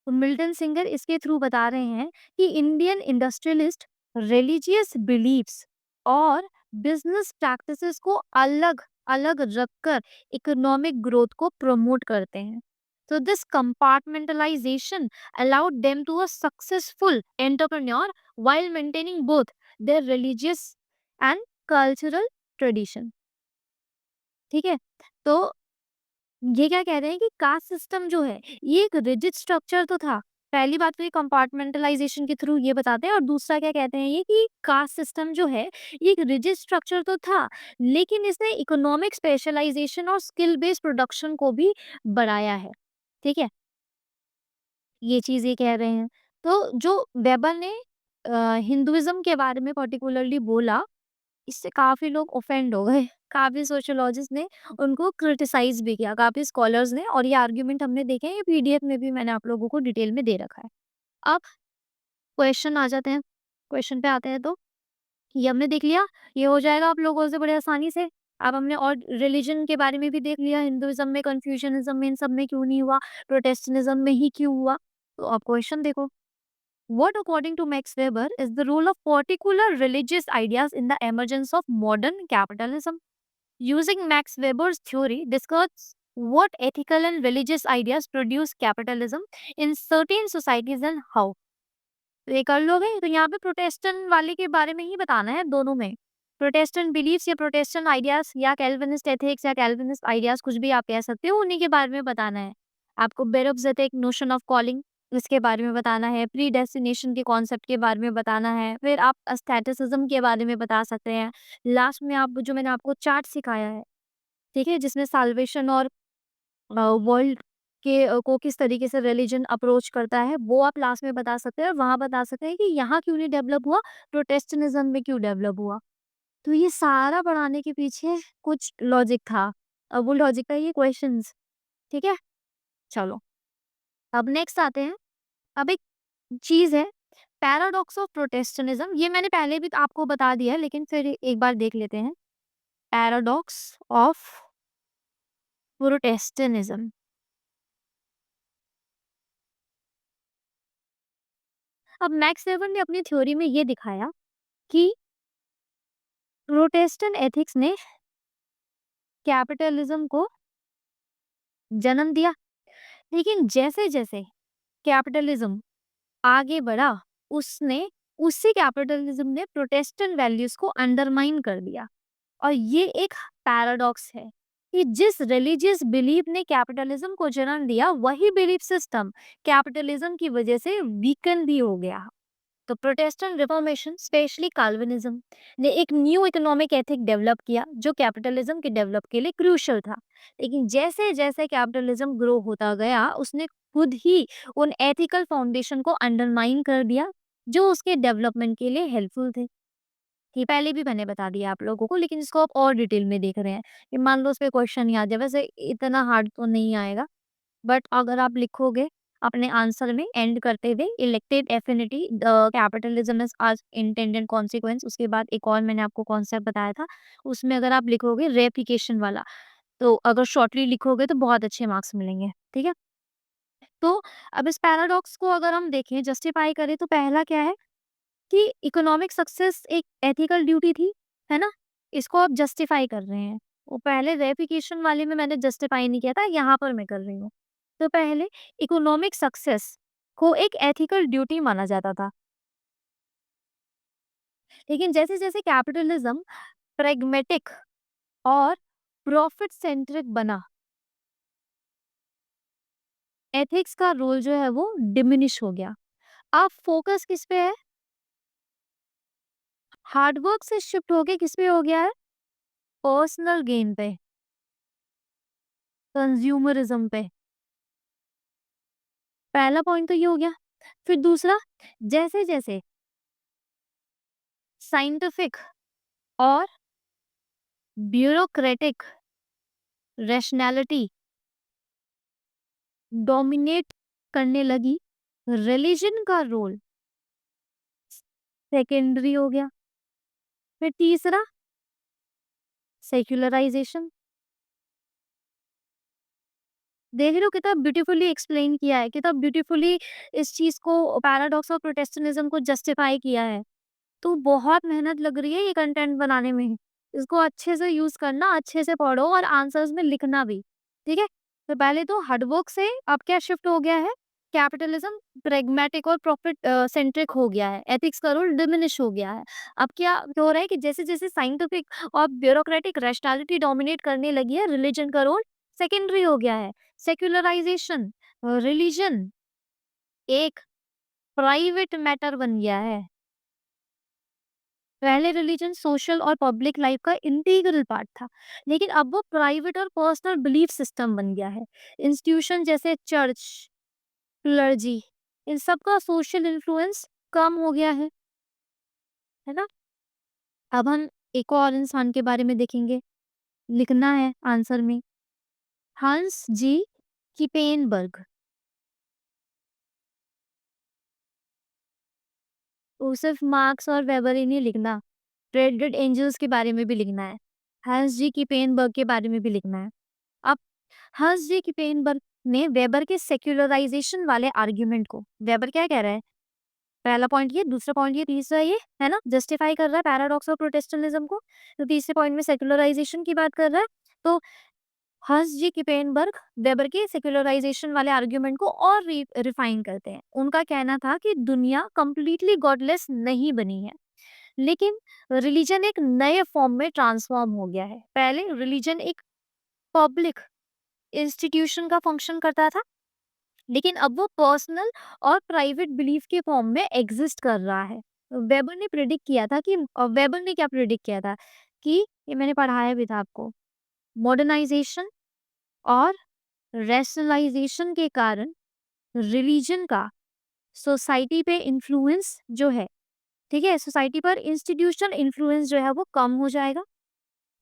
तो मिल्टन सिंगर इसके थ्रू बता रहे हैं कि इंडियन इंडस्ट्रियलिस्ट रिलीजियस बिलीफ्स और बिजनेस प्रैक्टिसेस को अलग अलग रखकर इकोनॉमिक ग्रोथ को प्रमोट करते हैं। तो this compartmentalisation allowed them to a successful entrepreneur while maintaining both their religious and cultural tradition। ठीक है, तो ये क्या कह रहे हैं कि कास्ट सिस्टम जो है, ये एक रिजिड स्ट्रक्चर तो था। पहली बात तो ये कंपार्टमेंटलाइजेशन के थ्रू ये बताते हैं, और दूसरा क्या कहते हैं ये कि कास्ट सिस्टम जो है, ये एक रिजिड स्ट्रक्चर तो था, लेकिन इसने इकोनॉमिक स्पेशलाइजेशन और स्किल बेस्ड प्रोडक्शन को भी बढ़ाया है। ठीक है, ये चीज़ ये कह रहे हैं। तो जो वेबर ने हिंदुइज्म के बारे में पर्टिकुलरली बोला, इससे काफ़ी लोग ऑफेंड हो गए। काफ़ी सोशियोलॉजिस्ट ने उनको क्रिटिसाइज़ भी किया, काफ़ी स्कॉलर्स ने, और ये आर्गुमेंट हमने देखे हैं, ये पीडीएफ में भी मैंने आप लोगों को डिटेल में दे रखा है। अब क्वेश्चन आ जाते हैं, क्वेश्चन पे आते हैं तो ये हमने देख लिया, ये हो जाएगा आप लोगों से बड़े आसानी से। अब हमने और रिलिजन के बारे में भी देख लिया, हिंदुइज़्म में, कन्फ्यूशनिज़्म में, इन सब में क्यों नहीं हुआ, प्रोटेस्टेंटिज़्म में ही क्यों हुआ। तो अब क्वेश्चन देखो, what, according to Max Weber, is the role of particular religious ideas in the emergence of modern capitalism? Using Max Weber's theory, discuss what ethical and religious ideas produce capitalism in certain societies and how. तो ये कर लोगे, तो यहाँ पे Protestant वाले के बारे में ही बताना है दोनों में। प्रोटेस्टेंट बिलीफ्स या प्रोटेस्टेंट आइडियाज या कैल्विनिस्ट एथिक्स या कैल्विनिस्ट आइडियाज, कुछ भी आप कह सकते हो, उन्हीं के बारे में बताना है। आपको बेरोब्जेटिक नोशन ऑफ कॉलिंग, इसके बारे में बताना है, प्री डेस्टिनेशन के कॉन्सेप्ट के बारे में बताना है, फिर आप एस्थेटिसिज्म के बारे में बता सकते हैं। लास्ट में आप जो मैंने आपको चार्ट सिखाया है, ठीक है, जिसमें साल्वेशन और वर्ल्ड के को किस तरीके से रिलीजन अप्रोच करता है, वो आप लास्ट में बता सकते हैं, और वहाँ बता सकते हैं कि यहाँ क्यों नहीं डेवलप हुआ, प्रोटेस्टेंटिज्म में क्यों डेवलप हुआ। तो ये सारा बढ़ाने के पीछे कुछ लॉजिक था। अब वो लॉजिक का ये क्वेश्चंस, ठीक है? चलो, अब नेक्स्ट आते हैं। अब एक चीज़ है, पैराडॉक्स ऑफ प्रोटेस्टेंटिज्म, ये मैंने पहले भी आपको बता दिया है, लेकिन फिर एक बार देख लेते हैं। Paradox of Protestantism. अब मैक्स वेबर ने अपनी थ्योरी में ये दिखाया कि प्रोटेस्टेंट एथिक्स ने कैपिटलिज्म को जन्म दिया, लेकिन जैसे-जैसे कैपिटलिज्म आगे बढ़ा, उसने उसी कैपिटलिज्म ने प्रोटेस्टेंट वैल्यूज को अंडरमाइन कर दिया। और ये एक पैराडॉक्स है कि जिस रिलीजियस बिलीफ ने कैपिटलिज्म को जन्म दिया, वही बिलीफ सिस्टम कैपिटलिज्म की वजह से वीकन भी हो गया। तो प्रोटेस्टेंट रिफॉर्मेशन, स्पेशली काल्विनिज्म, ने एक न्यू इकोनॉमिक एथिक डेवलप किया जो कैपिटलिज्म के डेवलप के लिए क्रूशियल था। लेकिन जैसे जैसे कैपिटलिज्म ग्रो होता गया, उसने खुद ही उन एथिकल फाउंडेशन को अंडरमाइन कर दिया जो उसके डेवलपमेंट के लिए हेल्पफुल थे। ये पहले भी मैंने बता दिया आप लोगों को, लेकिन इसको आप और डिटेल में देख रहे हैं कि मान लो उस पे क्वेश्चन नहीं आ जाए। वैसे इतना हार्ड तो नहीं आएगा, बट अगर आप लिखोगे अपने आंसर में एंड करते हुए elected affinity the capitalism is आज इंटेंडेड कॉन्सिक्वेंस, उसके बाद एक और मैंने आपको कॉन्सेप्ट बताया था, उसमें अगर आप लिखोगे रेप्लिकेशन वाला, तो अगर शॉर्टली लिखोगे तो बहुत अच्छे मार्क्स मिलेंगे। ठीक है, तो अब इस पैराडॉक्स को अगर हम देखें, जस्टिफाई करें, तो पहला क्या है कि इकोनॉमिक सक्सेस एक एथिकल ड्यूटी थी, है ना? इसको आप जस्टिफाई कर रहे हैं। वो पहले वेरिफिकेशन वाले में मैंने जस्टिफाई नहीं किया था, यहाँ पर मैं कर रही हूँ। तो पहले इकोनॉमिक सक्सेस को एक एथिकल ड्यूटी माना जाता था। लेकिन जैसे-जैसे कैपिटलिज्म प्रैग्मैटिक और प्रॉफिट सेंट्रिक बना, एथिक्स का रोल जो है वो डिमिनिश हो गया। अब फोकस किस पे है? हार्ड वर्क से शिफ्ट होके किस पे हो गया है? पर्सनल गेन पे, कंज्यूमरिज्म पे। पहला पॉइंट तो ये हो गया। फिर दूसरा, जैसे-जैसे साइंटिफिक और ब्यूरोक्रेटिक रैशनैलिटी डोमिनेट करने लगी, रिलीजन का रोल सेकेंडरी हो गया। फिर तीसरा, सेक्युलराइजेशन। देख रहे हो कितना ब्यूटीफुली एक्सप्लेन किया है, कितना ब्यूटीफुली इस चीज को, पैराडॉक्स और प्रोटेस्टेंटिज्म को जस्टिफाई किया है। तो बहुत मेहनत लग रही है ये कंटेंट बनाने में। इसको अच्छे से यूज़ करना, अच्छे से पढ़ो और आंसर्स में लिखना भी, ठीक है? तो पहले तो हार्ड वर्क से अब क्या शिफ्ट हो गया है? कैपिटलिज्म प्रैग्मैटिक और प्रॉफिट सेंट्रिक हो गया है। एथिक्स का रोल डिमिनिश हो गया है। अब क्या हो रहा है कि जैसे-जैसे साइंटिफिक और ब्यूरोक्रेटिक रैशनैलिटी डोमिनेट करने लगी है, रिलिजन का रोल सेकेंडरी हो गया है। सेक्युलराइजेशन, रिलिजन एक प्राइवेट मैटर बन गया है। पहले रिलीजन सोशल और पब्लिक लाइफ का इंटीग्रल पार्ट था, लेकिन अब वो प्राइवेट और पर्सनल बिलीफ सिस्टम बन गया है। इंस्टीट्यूशन जैसे चर्च, क्लर्जी, इन सब का सोशल इन्फ्लुएंस कम हो गया है ना? अब हम एक और इंसान के बारे में देखेंगे, लिखना है आंसर में। हंस जी किपेनबर्ग। तो सिर्फ मार्क्स और वेबर ही नहीं लिखना, रेडेड एंजल्स के बारे में भी लिखना है। हंस जी किपेनबर्ग के बारे में भी लिखना है। अब हंस जी किपेनबर्ग ने वेबर के सेक्युलराइजेशन वाले आर्ग्यूमेंट को, वेबर क्या कह रहा है? पहला पॉइंट ये, दूसरा पॉइंट ये, तीसरा ये, है ना? जस्टिफाई कर रहा है पैराडॉक्स और प्रोटेस्टेंटिज्म को। तो तीसरे पॉइंट में सेक्युलराइजेशन की बात कर रहा है। तो हंस जी किपेनबर्ग वेबर के सेक्युलराइजेशन वाले आर्ग्यूमेंट को और रिफाइन करते हैं। उनका कहना था कि दुनिया कंप्लीटली गॉडलेस नहीं बनी है, लेकिन रिलीजन एक नए फॉर्म में ट्रांसफॉर्म हो गया है। पहले रिलीजन एक पब्लिक इंस्टीट्यूशन का फंक्शन करता था, लेकिन अब वो पर्सनल और प्राइवेट बिलीफ के फॉर्म में एग्जिस्ट कर रहा है। वेबर ने प्रिडिक्ट किया था कि वेबर ने क्या प्रिडिक्ट किया था कि, ये मैंने पढ़ाया भी था आपको, मॉडर्नाइजेशन और रैशनलाइजेशन के कारण रिलीजन का सोसाइटी पे इन्फ्लुएंस जो है, ठीक है, सोसाइटी पर इंस्टीट्यूशनल इन्फ्लुएंस जो है वो कम हो जाएगा।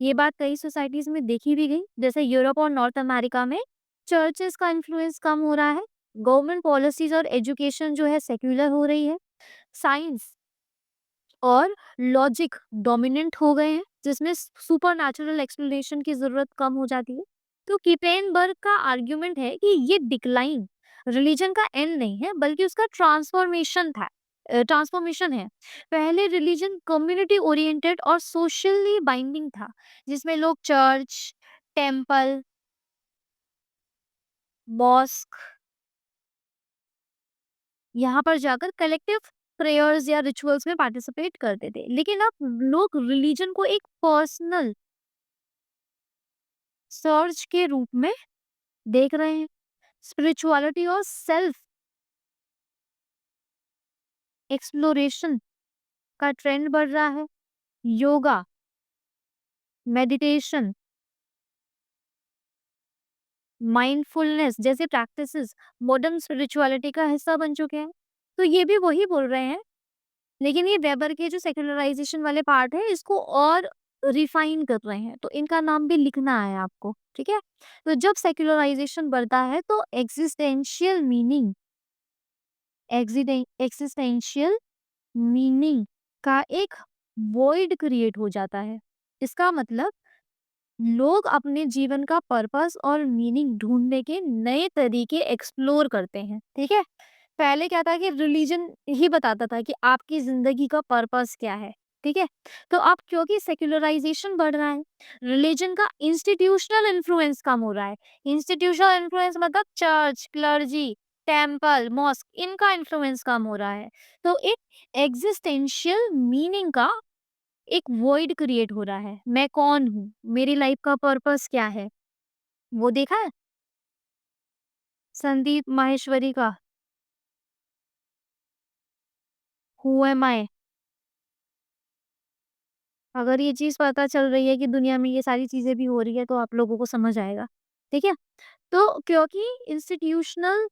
ये बात कई सोसाइटीज में देखी भी गई, जैसे यूरोप और नॉर्थ अमेरिका में चर्चेस का इन्फ्लुएंस कम हो रहा है। गवर्नमेंट पॉलिसीज और एजुकेशन जो है सेक्युलर हो रही है। साइंस और लॉजिक डोमिनेंट हो गए हैं, जिसमें सुपर नेचुरल एक्सप्लेनेशन की जरूरत कम हो जाती है। तो किपेनबर्ग का आर्ग्यूमेंट है कि ये डिक्लाइन रिलीजन का एंड नहीं है, बल्कि उसका ट्रांसफॉर्मेशन है। पहले रिलीजन कम्युनिटी ओरिएंटेड और सोशली बाइंडिंग था, जिसमें लोग चर्च, टेम्पल, मॉस्क, यहाँ पर जाकर कलेक्टिव प्रेयर्स या रिचुअल्स में पार्टिसिपेट करते थे। लेकिन अब लोग रिलीजन को एक पर्सनल सर्च के रूप में देख रहे हैं। स्पिरिचुअलिटी और सेल्फ एक्सप्लोरेशन का ट्रेंड बढ़ रहा है। योगा, मेडिटेशन, माइंडफुलनेस जैसे प्रैक्टिसेस मॉडर्न स्पिरिचुअलिटी का हिस्सा बन चुके हैं। तो ये भी वही बोल रहे हैं, लेकिन ये वेबर के जो सेक्युलराइजेशन वाले पार्ट है इसको और रिफाइन कर रहे हैं। तो इनका नाम भी लिखना है आपको, ठीक है? तो जब सेक्युलराइजेशन बढ़ता है तो एग्जिस्टेंशियल मीनिंग, एक्सिस्टेंशियल मीनिंग का एक वॉइड क्रिएट हो जाता है। इसका मतलब लोग अपने जीवन का पर्पस और मीनिंग ढूंढने के नए तरीके एक्सप्लोर करते हैं, ठीक है? पहले क्या था कि रिलीजन ही बताता था कि आपकी जिंदगी का पर्पस क्या है, ठीक है? तो अब क्योंकि सेक्युलराइजेशन बढ़ रहा है, रिलीजन का इंस्टीट्यूशनल इन्फ्लुएंस कम हो रहा है। इंस्टीट्यूशनल इन्फ्लुएंस मतलब चर्च, क्लर्जी, टेम्पल, मॉस्क, इनका इन्फ्लुएंस कम हो रहा है। तो एक एग्जिस्टेंशियल मीनिंग का एक वॉइड क्रिएट हो रहा है। मैं कौन हूँ? मेरी लाइफ का पर्पस क्या है? वो देखा है? संदीप माहेश्वरी का हु एम आई? अगर ये चीज़ पता चल रही है कि दुनिया में ये सारी चीज़ें भी हो रही है, तो आप लोगों को समझ आएगा। ठीक है? तो क्योंकि इंस्टीट्यूशनल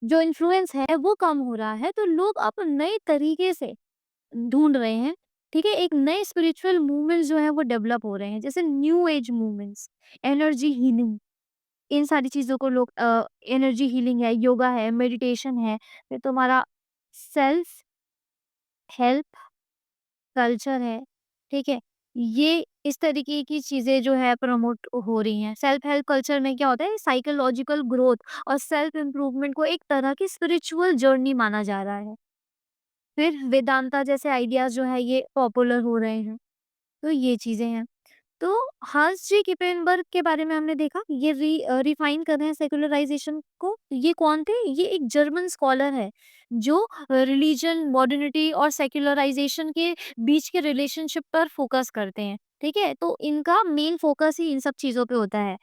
जो इन्फ्लुएंस है वो कम हो रहा है, तो लोग अब नए तरीके से ढूँढ रहे हैं। ठीक है? एक नए स्पिरिचुअल मूवमेंट्स जो हैं वो डेवलप हो रहे हैं, जैसे new age movements, energy healing, इन सारी चीज़ों को लोग एनर्जी हीलिंग है, योगा है, मेडिटेशन है, फिर तुम्हारा सेल्फ हेल्प कल्चर है, ठीक है? ये इस तरीके की चीज़ें जो है प्रमोट हो रही हैं। सेल्फ हेल्प कल्चर में क्या होता है, साइकोलॉजिकल ग्रोथ और सेल्फ इम्प्रूवमेंट को एक तरह की स्पिरिचुअल जर्नी माना जा रहा है। फिर वेदांता जैसे आइडियाज़ जो है ये पॉपुलर हो रहे हैं। तो ये चीज़ें हैं। तो हांस जी किपेनबर्ग के बारे में हमने देखा, ये रिफाइन कर रहे हैं सेक्युलराइजेशन को। ये कौन थे? ये एक जर्मन स्कॉलर है, जो रिलीजन, मॉडर्निटी और सेक्युलराइजेशन के बीच के रिलेशनशिप पर फोकस करते हैं। ठीक है? तो इनका मेन फोकस ही इन सब चीज़ों पे होता है।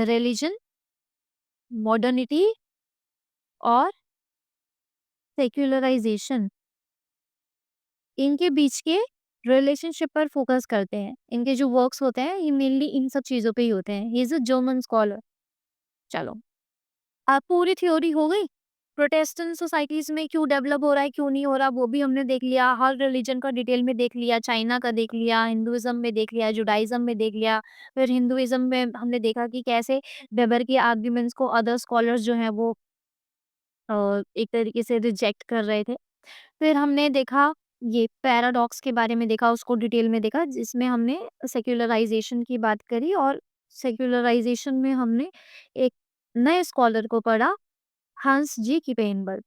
रिलीजन, मॉडर्निटी और सेक्युलराइजेशन, इनके बीच के रिलेशनशिप पर फोकस करते हैं। इनके जो वर्क्स होते हैं, ये मेनली इन सब चीज़ों पे ही होते हैं। He is a German scholar. चलो, पूरी थ्योरी हो गई। प्रोटेस्टेंट सोसाइटीज़ में क्यों डेवलप हो रहा है, क्यों नहीं हो रहा, वो भी हमने देख लिया। हर रिलीजन का डिटेल में देख लिया, चाइना का देख लिया, हिंदुइज़्म में देख लिया, जुडाइज़्म में देख लिया। फिर हिंदुइज़्म में हमने देखा कि कैसे वेबर के आर्ग्यूमेंट्स को अदर स्कॉलर्स जो हैं वो एक तरीके से रिजेक्ट कर रहे थे। फिर हमने देखा ये पैराडॉक्स के बारे में देखा, उसको डिटेल में देखा, जिसमें हमने सेक्युलराइज़ेशन की बात करी और सेक्युलराइज़ेशन में हमने एक नए स्कॉलर को पढ़ा, हंस जी किपेनबर्ग।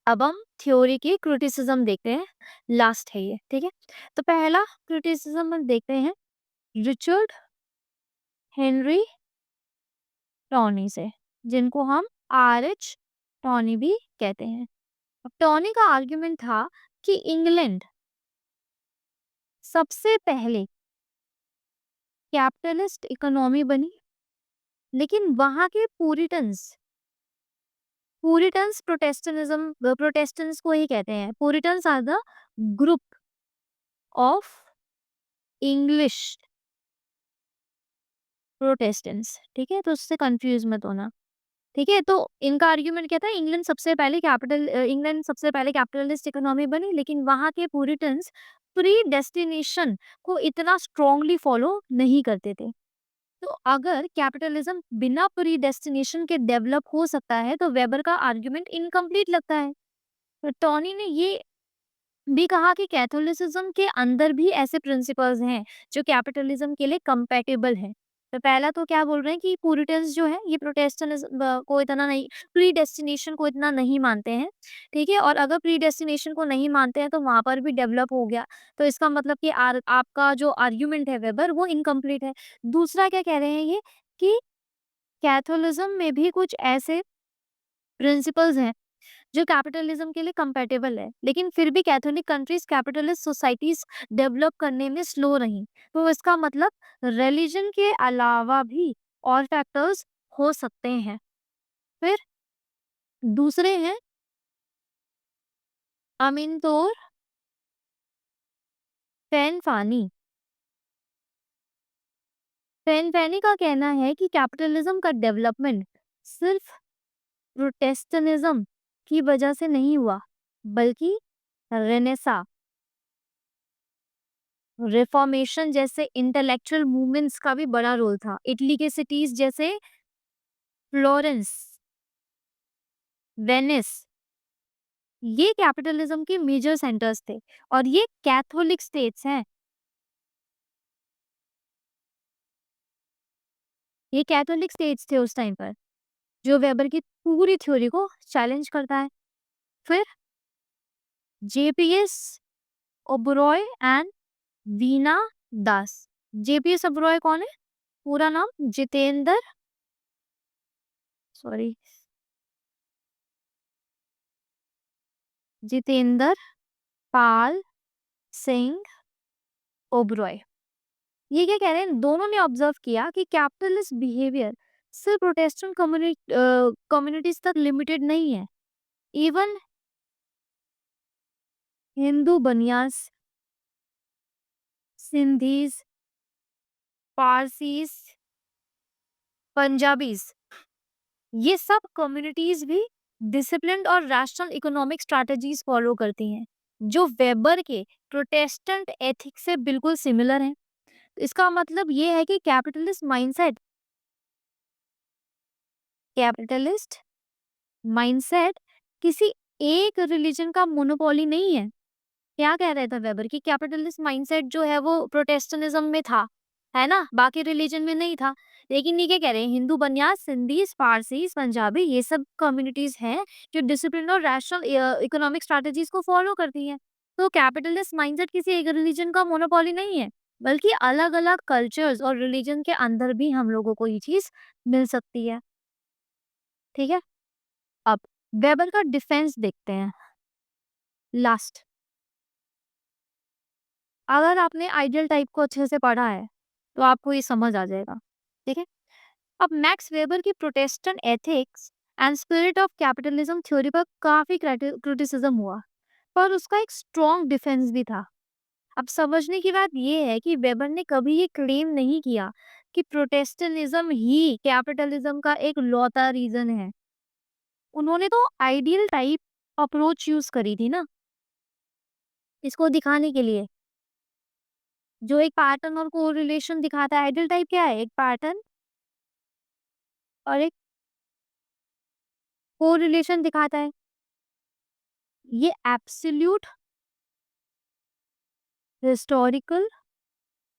अब हम थ्योरी की क्रिटिसिज्म देखते हैं, लास्ट है ये, ठीक है? तो पहला क्रिटिसिज्म हम देखते हैं रिचर्ड हेनरी टॉनी से, जिनको हम आरएच टॉनी भी कहते हैं। अब टॉनी का आर्गुमेंट था कि इंग्लैंड सबसे पहले कैपिटलिस्ट इकोनॉमी बनी, लेकिन वहां के पूरिटन्स प्रोटेस्टेंट्स को ही कहते हैं। Puritans are the group of English Protestants, ठीक है? तो उससे कंफ्यूज मत होना। ठीक है? तो इनका आर्गुमेंट क्या था, इंग्लैंड सबसे पहले कैपिटलिस्ट इकोनॉमी बनी, लेकिन वहाँ के पुरिटन्स प्रीडेस्टिनेशन को इतना स्ट्रांगली फॉलो नहीं करते थे। तो अगर कैपिटलिज्म बिना प्रीडेस्टिनेशन के डेवलप हो सकता है, तो वेबर का आर्गुमेंट इनकम्प्लीट लगता है। तो टॉनी ने ये भी कहा कि कैथोलिसिज्म के अंदर भी ऐसे प्रिंसिपल्स हैं जो कैपिटलिज्म के लिए कंपैटिबल हैं। तो पहला तो क्या बोल रहे हैं कि पुरिटन्स जो है ये प्रोटेस्टेंटिज्म को इतना नहीं, प्रीडेस्टिनेशन को इतना नहीं मानते हैं। ठीक है? और अगर प्रीडेस्टिनेशन को नहीं मानते हैं तो वहां पर भी डेवलप हो गया, तो इसका मतलब कि आपका जो आर्ग्यूमेंट है वेबर वो इनकम्प्लीट है। दूसरा क्या कह रहे हैं ये, कि कैथोलिज्म में भी कुछ ऐसे प्रिंसिपल्स हैं जो कैपिटलिज्म के लिए कंपैटिबल है, लेकिन फिर भी Catholic countries capitalist societies develop करने में स्लो रही। तो इसका मतलब रिलीजन के अलावा भी और फैक्टर्स हो सकते हैं। फिर दूसरे हैं अमिनतोर फैनफानी। फैनफैनी का कहना है कि कैपिटलिज्म का डेवलपमेंट सिर्फ प्रोटेस्टेंटिज्म की वजह से नहीं हुआ, बल्कि रेनेसा, रिफॉर्मेशन जैसे इंटेलेक्चुअल मूवमेंट्स का भी बड़ा रोल था। इटली के सिटीज जैसे फ्लोरेंस, वेनिस, ये कैपिटलिज्म के मेजर सेंटर्स थे और ये कैथोलिक स्टेट्स हैं। ये कैथोलिक स्टेट्स थे उस टाइम पर, जो वेबर की पूरी थ्योरी को चैलेंज करता है। फिर JPS Oberoi and Veena Das. JPS Oberoi कौन है? पूरा नाम जितेंद्र, सॉरी, जितेंद्र पाल सिंह ओबरॉय। ये क्या कह रहे हैं, दोनों ने ऑब्जर्व किया कि कैपिटलिस्ट बिहेवियर सिर्फ प्रोटेस्टेंट कम्युनिटीज तक लिमिटेड नहीं है। इवन हिंदू बनियास सिंधीज, पारसीज, पंजाबीज, ये सब कम्युनिटीज भी डिसिप्लिन्ड और रैशनल इकोनॉमिक स्ट्रैटेजीज फॉलो करती हैं, जो वेबर के प्रोटेस्टेंट एथिक्स से बिल्कुल सिमिलर हैं। इसका मतलब ये है कि कैपिटलिस्ट माइंडसेट किसी एक रिलीजन का मोनोपोली नहीं है। क्या कह रहा था वेबर कि कैपिटलिस्ट माइंडसेट जो है वो प्रोटेस्टेंटिज्म में था, है ना? बाकी रिलीजन में नहीं था। लेकिन ये क्या कह रहे हैं, हिंदू बनियाद, सिंधीज़, पारसीज़, पंजाबी ये सब कम्युनिटीज़ हैं जो डिसिप्लिन और रैशनल इकोनॉमिक स्ट्रैटेजीज़ को फॉलो करती हैं। तो कैपिटलिस्ट माइंडसेट किसी एक रिलीजन का मोनोपोली नहीं है, बल्कि अलग-अलग कल्चर्स और रिलीजन के अंदर भी हम लोगों को ये चीज़ मिल सकती है। ठीक है? अब वेबर का डिफेंस देखते हैं, लास्ट। अगर आपने आइडियल टाइप को अच्छे से पढ़ा है, तो आपको ये समझ आ जाएगा, ठीक है? अब मैक्स वेबर की Protestant ethics and spirit of capitalism theory पर काफ़ी क्रिटिसिज्म हुआ, पर उसका एक स्ट्रॉन्ग डिफेंस भी था। अब समझने की बात ये है कि वेबर ने कभी ये क्लेम नहीं किया कि प्रोटेस्टेंटिज्म ही कैपिटलिज्म का एक लौता रीज़न है। उन्होंने तो आइडियल टाइप अप्रोच यूज़ करी थी ना, इसको दिखाने के लिए। जो एक पैटर्न और कोरिलेशन दिखाता है। आइडियल टाइप क्या है? एक पैटर्न और एक कोरिलेशन दिखाता है। ये एब्सोल्यूट हिस्टोरिकल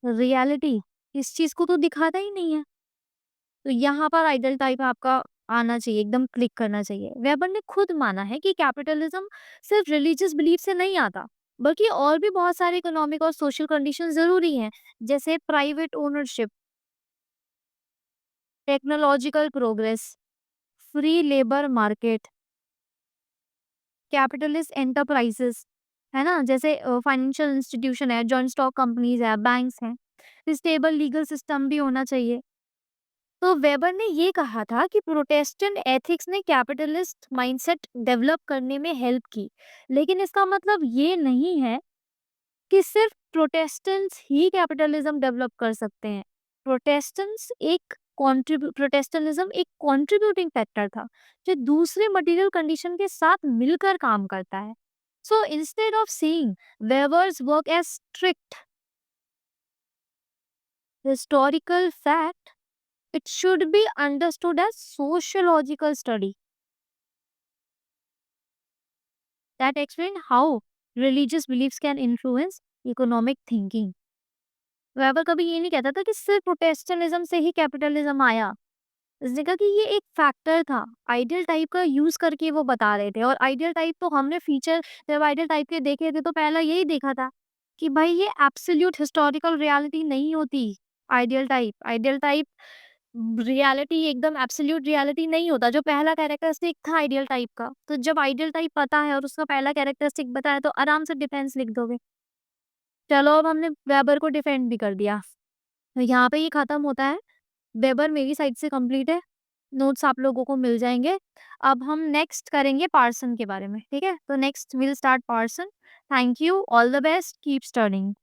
रियलिटी इस चीज को तो दिखाता ही नहीं है। तो यहाँ पर आइडियल टाइप आपका आना चाहिए, एकदम क्लिक करना चाहिए। वेबर ने खुद माना है कि कैपिटलिज्म सिर्फ रिलीजियस बिलीफ से नहीं आता, बल्कि और भी बहुत सारे इकोनॉमिक और सोशल कंडीशन जरूरी हैं, जैसे private ownership, technological progress, free labour market, capitalist enterprises, है ना? जैसे फाइनेंशियल इंस्टीट्यूशन है, जॉइंट स्टॉक कंपनीज है, बैंक्स हैं, स्टेबल लीगल सिस्टम भी होना चाहिए। तो वेबर ने ये कहा था कि प्रोटेस्टेंट एथिक्स ने कैपिटलिस्ट माइंडसेट डेवलप करने में हेल्प की, लेकिन इसका मतलब ये नहीं है कि सिर्फ प्रोटेस्टेंट्स ही कैपिटलिज्म डेवलप कर सकते हैं। प्रोटेस्टेंटिज्म एक कंट्रीब्यूटिंग फैक्टर था, जो दूसरे मटेरियल कंडीशन के साथ मिलकर काम करता है। So instead of seeing Weber's work as strict historical fact, it should be understood as sociological study that explain how religious beliefs can influence economic thinking. Weber कभी ये नहीं कहता था कि सिर्फ प्रोटेस्टेंटिज्म से ही कैपिटलिज्म आया। उसने कहा कि ये एक फैक्टर था, आइडियल टाइप का यूज करके वो बता रहे थे। और आइडियल टाइप तो हमने फीचर जब आइडियल टाइप के देखे थे तो पहला यही देखा था कि भाई ये एब्सोल्यूट हिस्टोरिकल रियलिटी नहीं होती। आइडियल टाइप रियलिटी एकदम एब्सोल्यूट रियलिटी नहीं होता। जो पहला कैरेक्टरिस्टिक था आइडियल टाइप का, तो जब आइडियल टाइप पता है और उसका पहला कैरेक्टरिस्टिक बताया तो आराम से डिफेंस लिख दोगे। चलो अब हमने वेबर को डिफेंड भी कर दिया, तो यहाँ पे ये खत्म होता है। वेबर मेरी साइड से कंप्लीट है, नोट्स आप लोगों को मिल जाएंगे। अब हम नेक्स्ट करेंगे पार्सन के बारे में, ठीक है? तो next will start Parson. Thank you, all the best, keep studying.